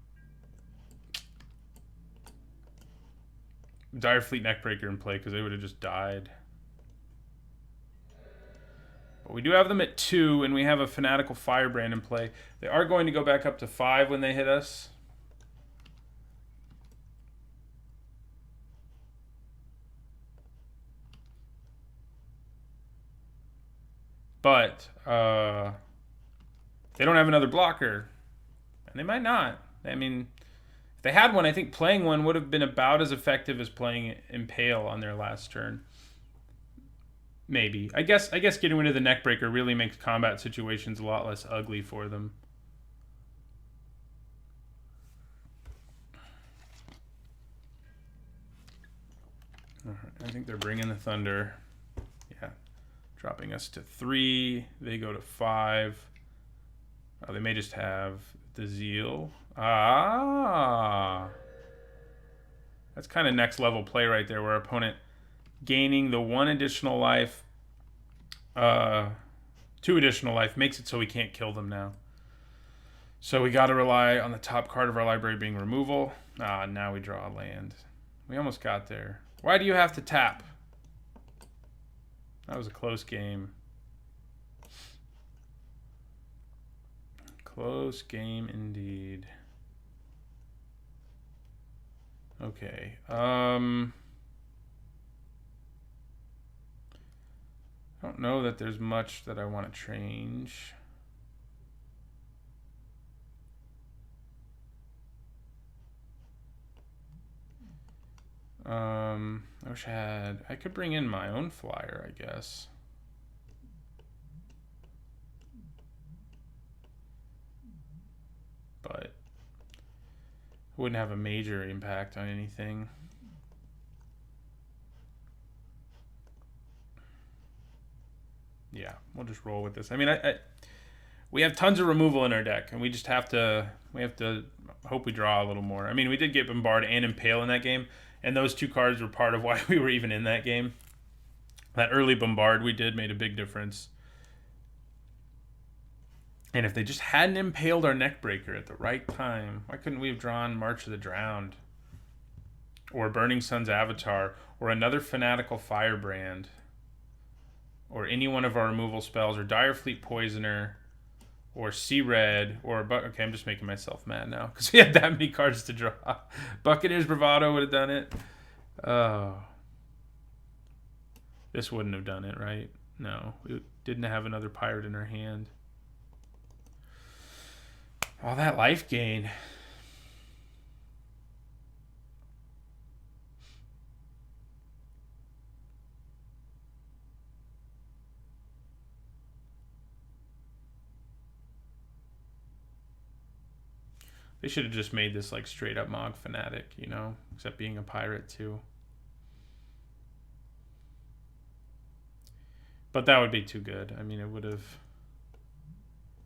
[SPEAKER 1] Neckbreaker in play, because they would have just died. But we do have them at 2, and we have a Fanatical Firebrand in play. They are going to go back up to 5 when they hit us. But they don't have another blocker. And they might not. I mean, if they had one, I think playing one would have been about as effective as playing Impale on their last turn. Maybe. I guess getting rid of the Neckbreaker really makes combat situations a lot less ugly for them. All right, I think they're bringing the thunder. Yeah. Dropping us to 3. They go to 5. Oh, they may just have the zeal. Ah. That's kind of next level play right there, where our opponent gaining the 1 additional life, 2 additional life, makes it so we can't kill them now. So we got to rely on the top card of our library being removal. Now we draw a land. We almost got there. Why do you have to tap? That was a close game. Close game indeed. Okay. I don't know that there's much that I want to change. I wish I could bring in my own flyer, I guess. But it wouldn't have a major impact on anything. Yeah, we'll just roll with this. I mean, we have tons of removal in our deck, and we just have to hope we draw a little more. I mean, we did get Bombard and Impale in that game, and those 2 cards were part of why we were even in that game. That early Bombard we did made a big difference. And if they just hadn't impaled our Neckbreaker at the right time, why couldn't we have drawn March of the Drowned? Or Burning Sun's Avatar, or another Fanatical Firebrand, or any one of our removal spells, or Direfleet Poisoner, or Sea Red, or okay, I'm just making myself mad now because we had that many cards to draw. Buccaneers Bravado would have done it. Oh, this wouldn't have done it, right? No, we didn't have another pirate in our hand. All that life gain. They should have just made this like straight up Mog Fanatic, you know, except being a pirate too. But that would be too good. I mean, it would have.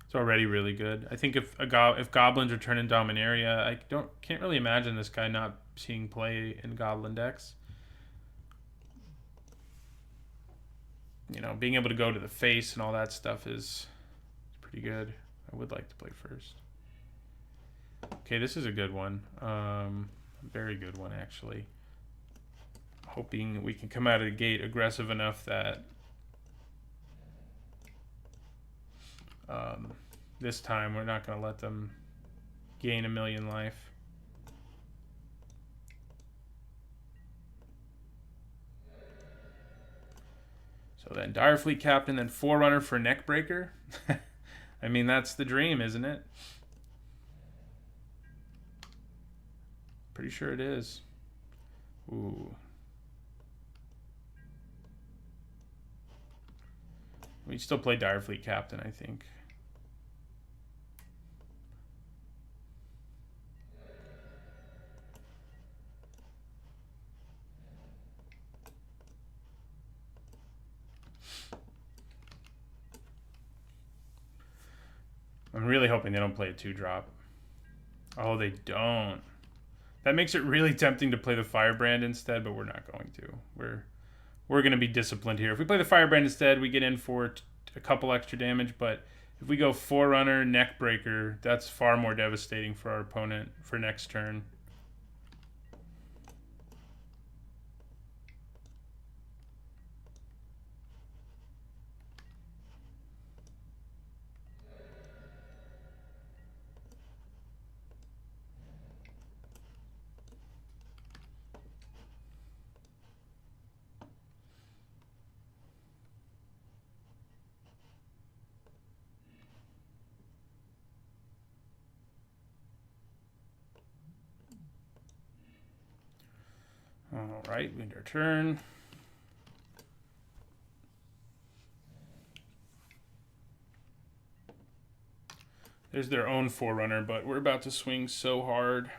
[SPEAKER 1] It's already really good. I think if goblins return in Dominaria, I can't really imagine this guy not seeing play in Goblin decks. You know, being able to go to the face and all that stuff is pretty good. I would like to play first. Okay, this is a good one. Very good one, actually. Hoping we can come out of the gate aggressive enough that this time we're not going to let them gain 1,000,000 life. So then Direfleet Captain, then Forerunner for Neckbreaker. I mean, that's the dream, isn't it? Pretty sure it is. Ooh. We still play Direfleet Captain, I think. I'm really hoping they don't play a 2-drop. Oh, they don't. That makes it really tempting to play the Firebrand instead, but we're not going to. We're going to be disciplined here. If we play the Firebrand instead, we get in for a couple extra damage, but if we go Forerunner, Neckbreaker, that's far more devastating for our opponent for next turn. All right, we end our turn. There's their own Forerunner, but we're about to swing so hard.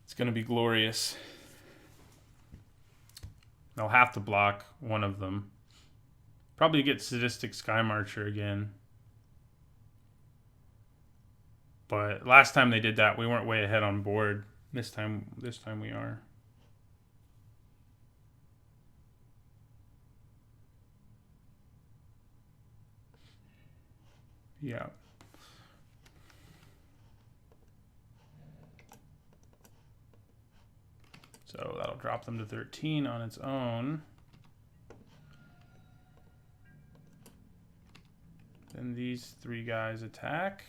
[SPEAKER 1] It's going to be glorious. They'll have to block one of them. Probably get Sadistic Sky Marcher again. But last time they did that, we weren't way ahead on board. This time we are. Yeah. So that'll drop them to 13 on its own. Then these 3 guys attack.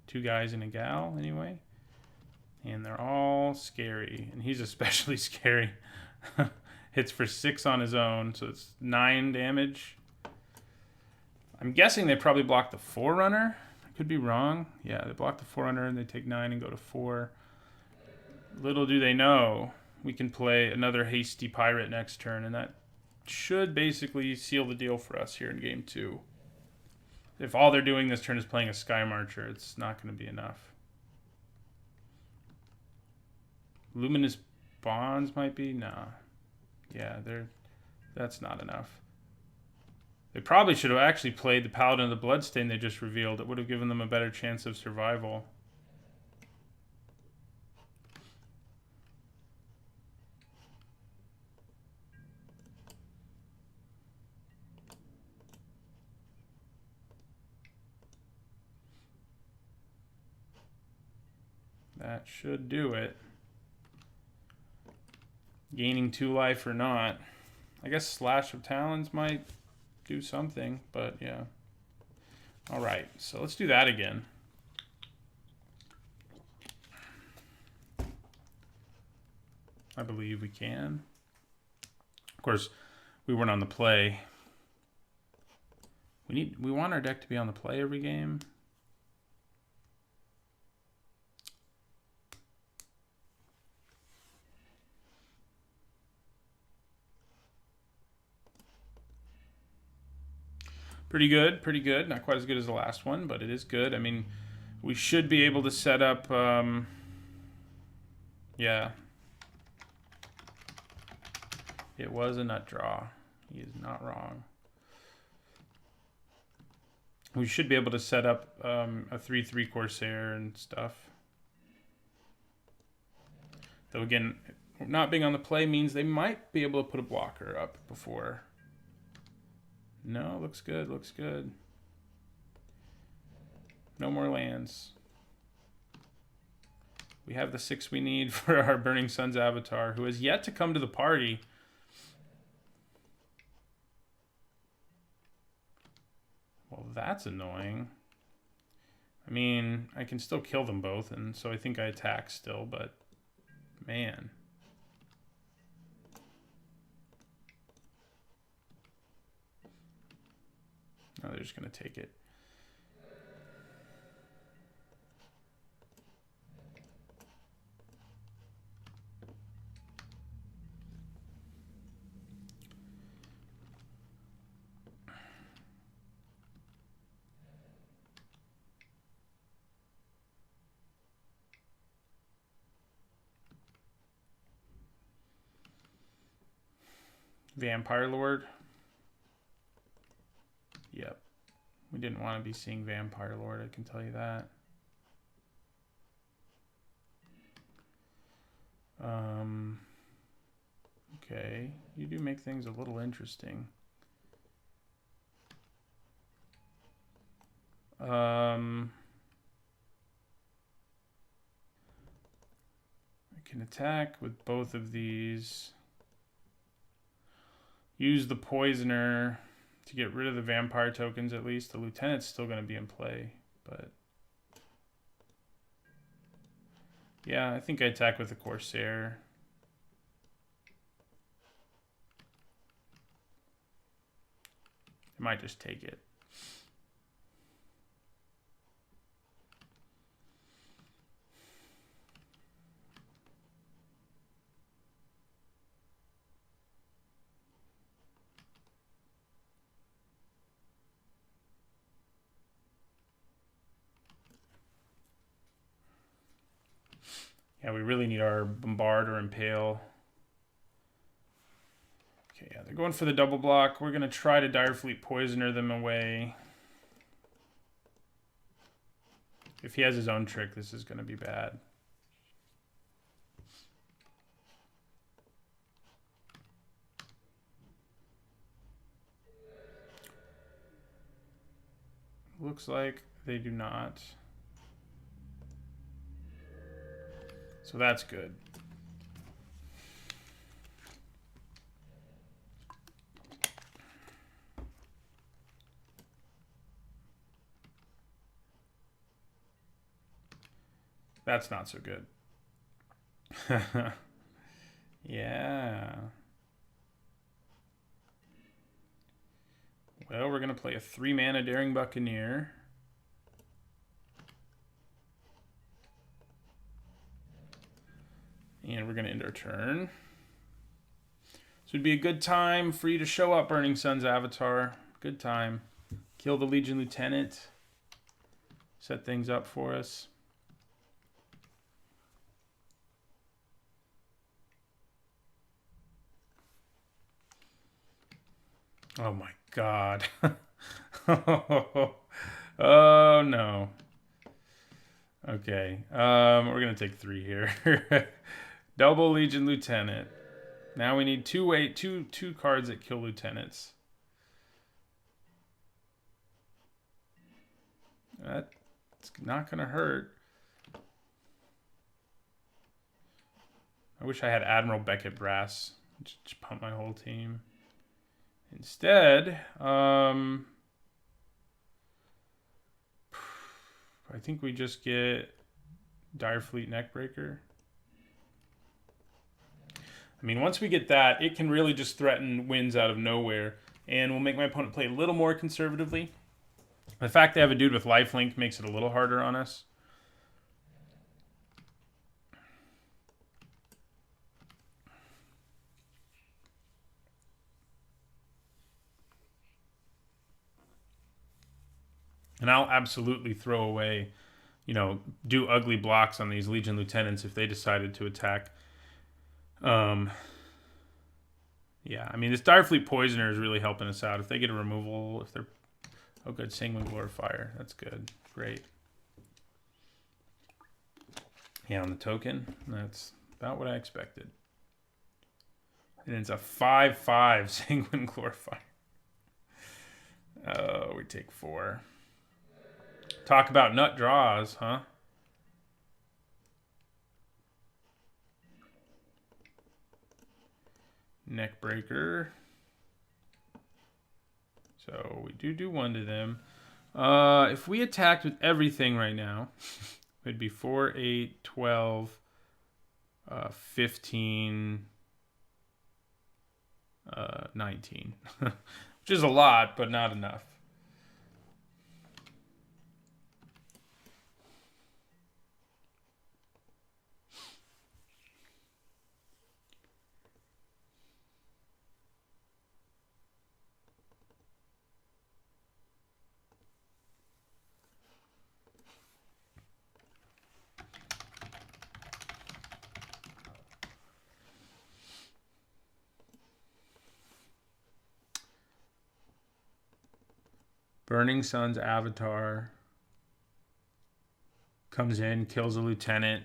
[SPEAKER 1] 2 guys and a gal, anyway. And they're all scary. And he's especially scary. Hits for 6 on his own, so it's 9 damage. I'm guessing they probably blocked the Forerunner. I could be wrong. Yeah, they block the Forerunner and they take 9 and go to 4. Little do they know, we can play another Hasty Pirate next turn, and that should basically seal the deal for us here in game 2. If all they're doing this turn is playing a Sky Marcher, it's not going to be enough. Luminous Bonds might be? Nah. Yeah, that's not enough. They probably should have actually played the Paladin of the Bloodstain they just revealed. It would have given them a better chance of survival. That should do it. Gaining 2 life or not. I guess Slash of Talons might do something, but yeah. Alright, so let's do that again. I believe we can. Of course, we weren't on the play. We want our deck to be on the play every game. Pretty good, pretty good. Not quite as good as the last one, but it is good. I mean, we should be able to set up, yeah. It was a nut draw. He is not wrong. We should be able to set up a 3/3 Corsair and stuff. Though again, not being on the play means they might be able to put a blocker up before. No, looks good, looks good. No more lands. We have the 6 we need for our Burning Sun's Avatar, who has yet to come to the party. Well, that's annoying. I mean, I can still kill them both, and so I think I attack still, but man. No, they're just going to take it. Vampire Lord. Yep. We didn't want to be seeing Vampire Lord, I can tell you that. Okay. You do make things a little interesting. I can attack with both of these. Use the Poisoner to get rid of the vampire tokens at least. The Lieutenant's still going to be in play, but yeah, I think I attack with the Corsair. I might just take it. Yeah, we really need our Bombard or Impale. Okay, yeah, they're going for the double block. We're going to try to Direfleet Poisoner them away. If he has his own trick, this is going to be bad. Looks like they do not. So that's good. That's not so good. Yeah. Well, we're going to play a 3-mana Daring Buccaneer. And we're going to end our turn. So it'd be a good time for you to show up, Burning Sun's Avatar. Good time. Kill the Legion Lieutenant. Set things up for us. Oh my god. Oh no. Okay. We're gonna take 3 here. Double Legion Lieutenant. Now we need two cards that kill lieutenants. That's not gonna hurt. I wish I had Admiral Beckett Brass. Just pump my whole team. Instead, I think we just get Direfleet Neckbreaker. I mean, once we get that, it can really just threaten wins out of nowhere, and will make my opponent play a little more conservatively. The fact they have a dude with lifelink makes it a little harder on us. And I'll absolutely throw away, do ugly blocks on these Legion Lieutenants if they decided to attack. Yeah, I mean, this Direfleet Poisoner is really helping us out. If they get a removal, if they're... Oh, good. Sanguine Glorifier. That's good. Great. Yeah, on the token, that's about what I expected. And it's a 5/5 Sanguine Glorifier. Oh, we take 4. Talk about nut draws, huh? Neckbreaker. So we do 1 to them. If we attacked with everything right now, it'd be 4, 8, 12, 15, 19. Which is a lot, but not enough. Burning Sun's Avatar comes in, kills a lieutenant,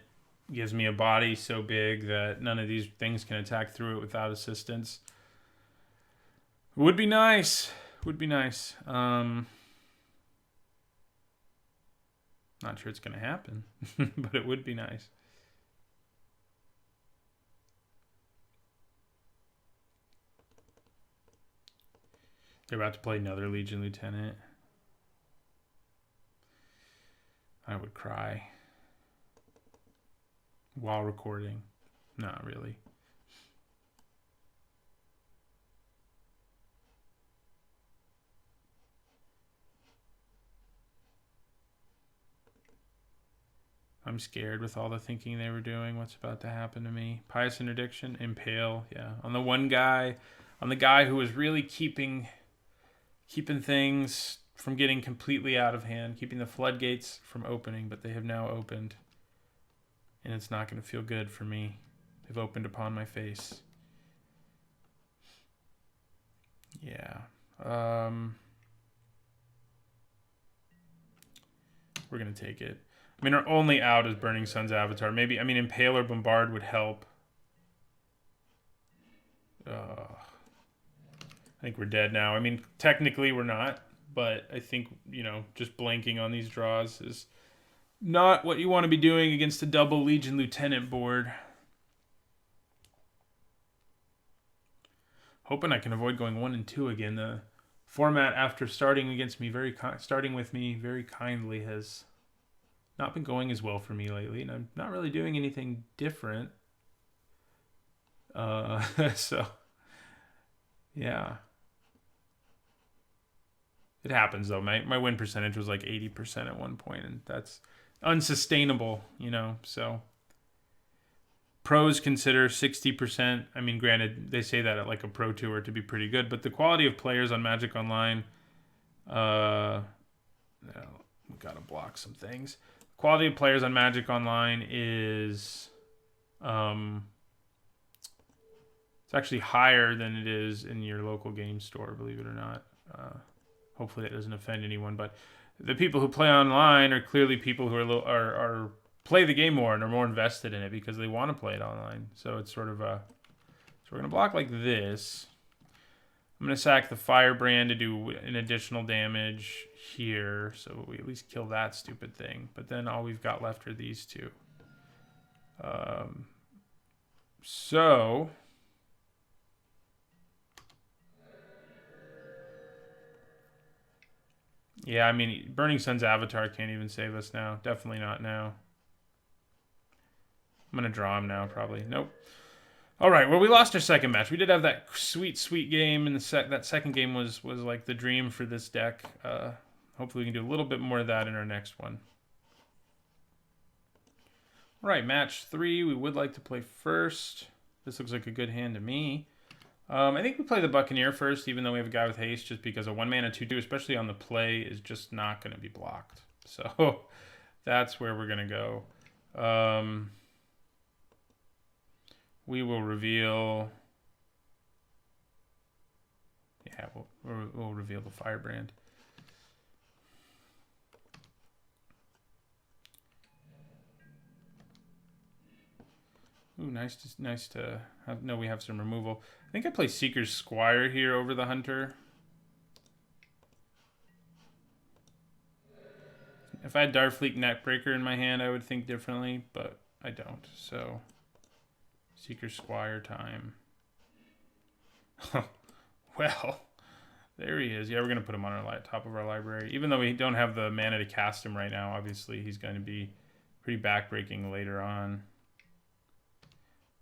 [SPEAKER 1] gives me a body so big that none of these things can attack through it without assistance. Would be nice. Would be nice. Not sure it's going to happen, but it would be nice. They're about to play another Legion Lieutenant. I would cry. While recording. Not really. I'm scared with all the thinking they were doing. What's about to happen to me? Pious Interdiction, Impale, yeah. On the guy who was really keeping things from getting completely out of hand, keeping the floodgates from opening, but they have now opened. And it's not going to feel good for me. They've opened upon my face. Yeah. We're going to take it. I mean, our only out is Burning Sun's Avatar. Maybe, I mean, Impale or Bombard would help. I think we're dead now. I mean, technically we're not, but I think, you know, just blanking on these draws is not what you want to be doing against a double Legion Lieutenant board. Hoping I can avoid going 1 and 2 again. The format after starting with me very kindly has not been going as well for me lately, and I'm not really doing anything different. So yeah. It happens though. My win percentage was like 80% at one point, and that's unsustainable, you know. So pros consider 60%. I mean, granted, they say that at like a pro tour to be pretty good, but the quality of players on Magic Online, we gotta block some things. Quality of players on Magic Online is, it's actually higher than it is in your local game store, believe it or not. Hopefully that doesn't offend anyone, but the people who play online are clearly people who are play the game more and are more invested in it because they want to play it online. So it's sort of so we're gonna block like this. I'm gonna sack the Firebrand to do an additional damage here, so we at least kill that stupid thing. But then all we've got left are these two. So. Yeah, I mean, Burning Sun's Avatar can't even save us now. Definitely not now. I'm going to draw him now, probably. Nope. All right, well, we lost our second match. We did have that sweet, sweet game, and that second game was like the dream for this deck. Hopefully we can do a little bit more of that in our next one. All right, match 3. We would like to play first. This looks like a good hand to me. I think we play the Buccaneer first, even though we have a guy with haste, just because a 1-mana 2/2, especially on the play, is just not going to be blocked. So that's where we're going to go. We will reveal. Yeah, we'll reveal the Firebrand. Ooh, nice to have. No, we have some removal. I think I play Seeker's Squire here over the Hunter. If I had Darfleet Neckbreaker in my hand, I would think differently, but I don't. So, Seeker's Squire time. Well, there he is. Yeah, we're going to put him on our top of our library. Even though we don't have the mana to cast him right now, obviously he's going to be pretty backbreaking later on.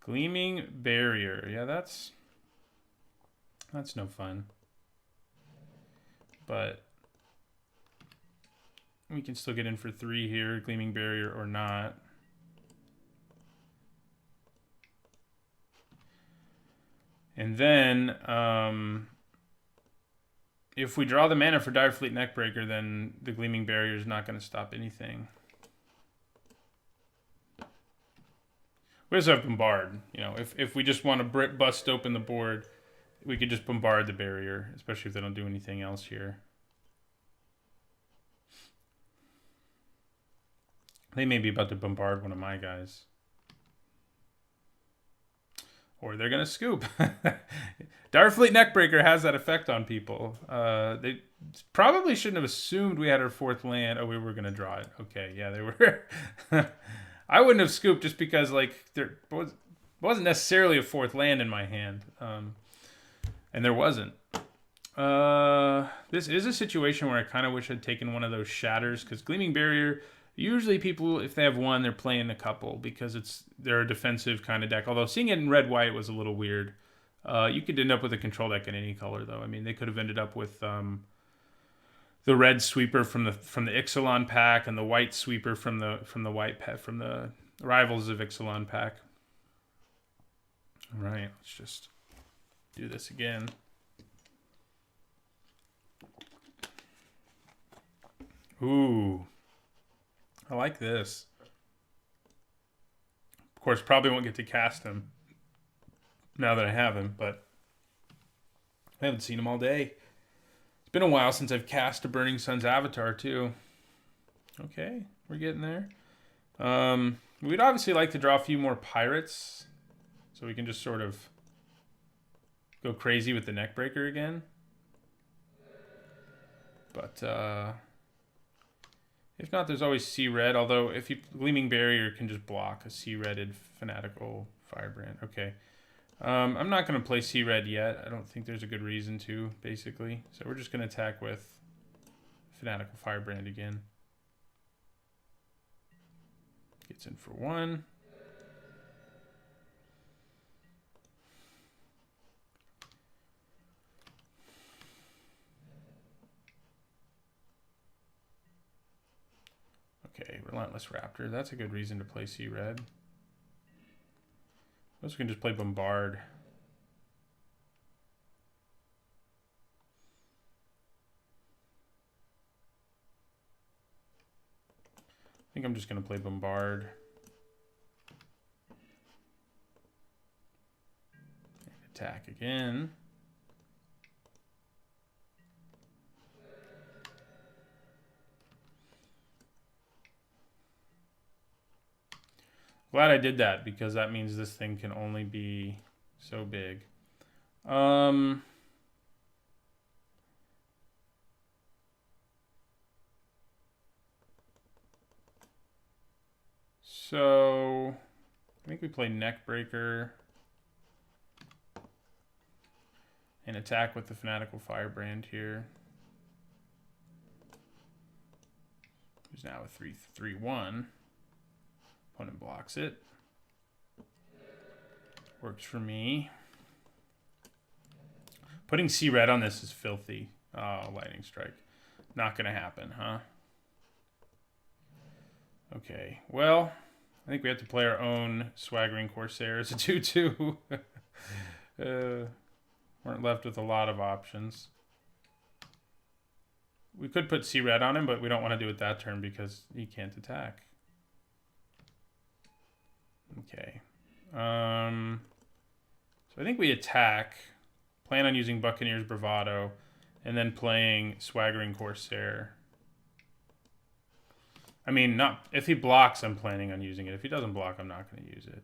[SPEAKER 1] Gleaming Barrier. Yeah, that's no fun. But we can still get in for 3 here, Gleaming Barrier or not. And then if we draw the mana for Direfleet Neckbreaker, then the Gleaming Barrier is not going to stop anything. We also have Bombard. You know, if we just want to bust open the board, we could just bombard the barrier, especially if they don't do anything else here. They may be about to bombard one of my guys. Or they're going to scoop. Direfleet Neckbreaker has that effect on people. They probably shouldn't have assumed we had our 4th land. Oh, we were going to draw it. Okay, yeah, they were. I wouldn't have scooped just because, like, there wasn't necessarily a 4th land in my hand. And there wasn't. This is a situation where I kind of wish I'd taken one of those shatters, because Gleaming Barrier, usually people, if they have one, they're playing a couple, because they're a defensive kind of deck. Although seeing it in red-white was a little weird. You could end up with a control deck in any color, though. I mean, they could have ended up with the red sweeper from the Ixalan pack, and the white sweeper from the white pack, from the Rivals of Ixalan pack. All right, let's just do this again. Ooh, I like this. Of course, probably won't get to cast him now that I have him, but I haven't seen him all day. It's been a while since I've cast a Burning Sun's Avatar, too. Okay, we're getting there. We'd obviously like to draw a few more pirates, so we can just sort of go crazy with the Neckbreaker again. But if not, there's always Sea Red. Although if you Gleaming Barrier can just block a Sea Redded Fanatical Firebrand. Okay, I'm not going to play Sea Red yet. I don't think there's a good reason to, basically. So we're just going to attack with Fanatical Firebrand again. Gets in for 1. Okay, Relentless Raptor. That's a good reason to play Sea Red. I also can just play Bombard. I think I'm just going to play Bombard. And attack again. Glad I did that, because that means this thing can only be so big. So I think we play Neckbreaker and attack with the Fanatical Firebrand here. There's now a 3/3/1. Opponent blocks it. Works for me. Putting Sea Red on this is filthy. Oh, Lightning Strike. Not going to happen, huh? Okay, well, I think we have to play our own Swaggering Corsair as a 2/2. Weren't left with a lot of options. We could put Sea Red on him, but we don't want to do it that turn because he can't attack. Okay. So I think we attack, plan on using Buccaneer's Bravado, and then playing Swaggering Corsair. I mean, not if he blocks, I'm planning on using it. If he doesn't block, I'm not going to use it.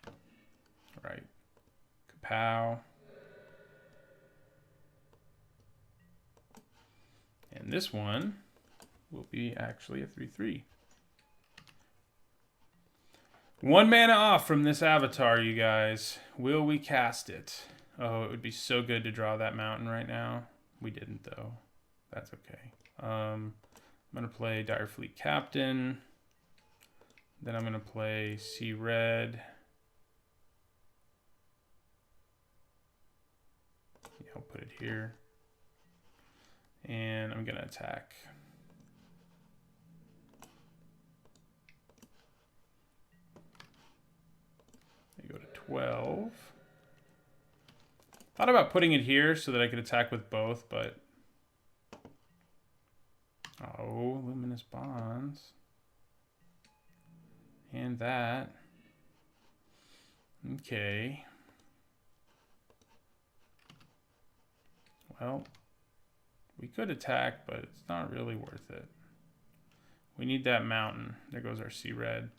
[SPEAKER 1] All right. Kapow. And this one will be actually a 3/3. 1 mana off from this avatar, you guys. Will we cast it? Oh, it would be so good to draw that mountain right now. We didn't, though. That's okay. I'm going to play Direfleet Captain. Then I'm going to play Sea Red. Yeah, I'll put it here. And I'm going to attack. I go to 12. Thought about putting it here so that I could attack with both, but... Oh, Luminous Bonds. And that. Okay. Well, we could attack, but it's not really worth it. We need that mountain. There goes our Sea Red.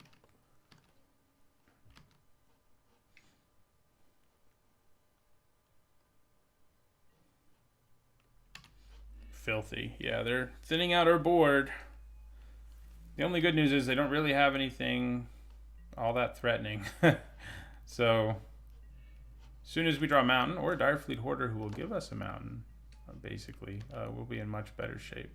[SPEAKER 1] Filthy. Yeah, they're thinning out our board. The only good news is they don't really have anything all that threatening. So, as soon as we draw a mountain, or a Direfleet Hoarder who will give us a mountain, basically, we'll be in much better shape.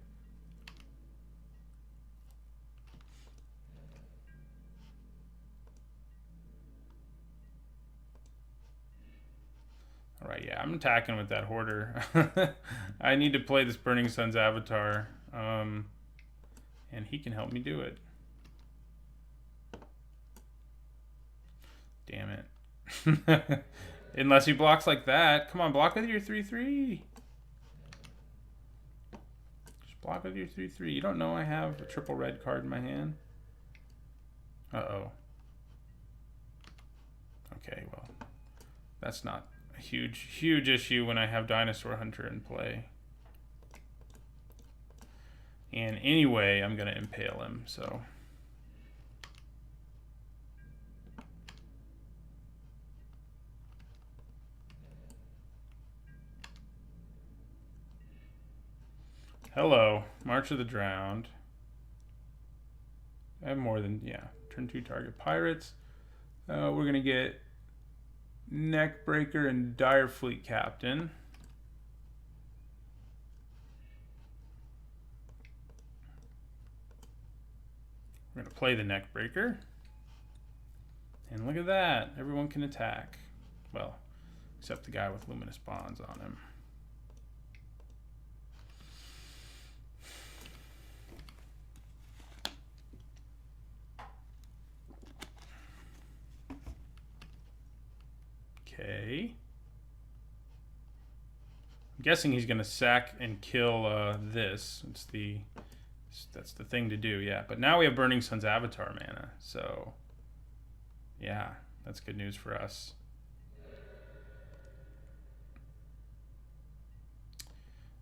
[SPEAKER 1] All right, yeah, I'm attacking with that Hoarder. I need to play this Burning Sun's Avatar, and he can help me do it. Damn it. Unless he blocks like that. Come on, block with your 3/3. Just Just block with your 3/3. You don't know I have a triple red card in my hand? Uh-oh. Okay, well, that's not a huge issue when I have Dinosaur Hunter in play. And anyway, I'm going to impale him, so... Hello, March of the Drowned. I have more than, yeah. Turn 2 target pirates. We're going to get Neckbreaker and Dire Fleet Captain. We're going to play the Neckbreaker. And look at that. Everyone can attack. Well, except the guy with Luminous Bonds on him. Okay. I'm guessing he's going to sack and kill this. That's the thing to do, yeah. But now we have Burning Sun's Avatar mana, so yeah, that's good news for us.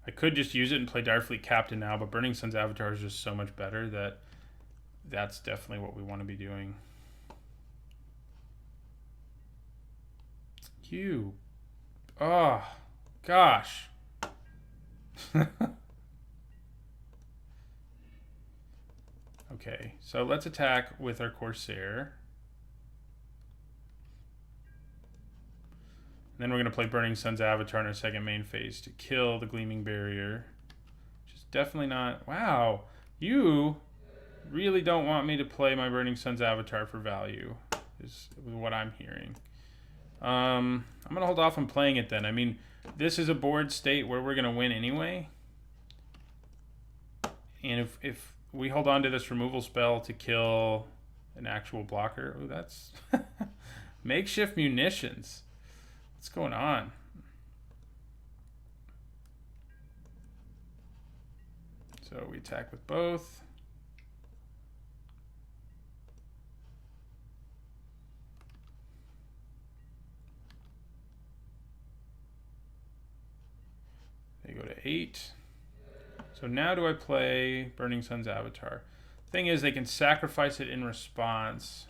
[SPEAKER 1] I could just use it and play Direfleet Captain now, but Burning Sun's Avatar is just so much better that that's definitely what we want to be doing. You. Oh, gosh. Okay, so let's attack with our Corsair. And then we're going to play Burning Sun's Avatar in our second main phase to kill the Gleaming Barrier. Which is definitely not... Wow, you really don't want me to play my Burning Sun's Avatar for value, is what I'm hearing. I'm going to hold off on playing it then. I mean, this is a board state where we're going to win anyway. And if we hold on to this removal spell to kill an actual blocker... Oh, that's... Makeshift Munitions. What's going on? So we attack with both. They go to 8. So now do I play Burning Sun's Avatar? Thing is, they can sacrifice it in response.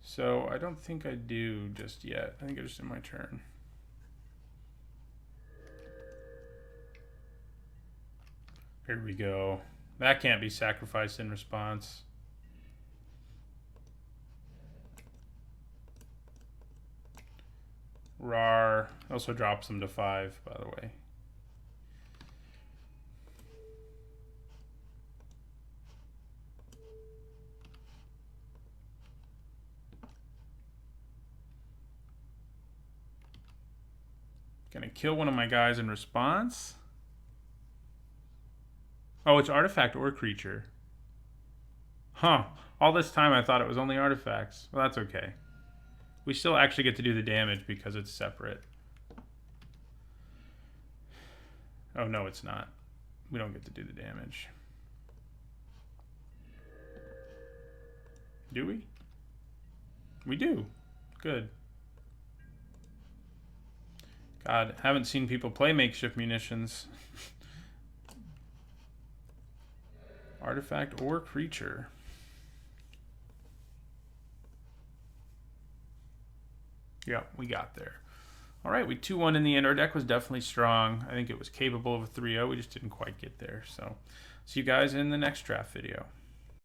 [SPEAKER 1] So I don't think I do just yet. I think it's just in my turn. Here we go. That can't be sacrificed in response. Rar also drops them to 5, by the way. Gonna kill one of my guys in response. Oh, it's artifact or creature. Huh. All this time I thought it was only artifacts. Well, that's okay. We still actually get to do the damage because it's separate. Oh, no, it's not. We don't get to do the damage. Do we? We do. Good. God, haven't seen people play Makeshift Munitions. Artifact or creature. Yeah, we got there. All right, we 2-1 in the end. Our deck was definitely strong. I think it was capable of a 3-0. We just didn't quite get there. So, see you guys in the next draft video.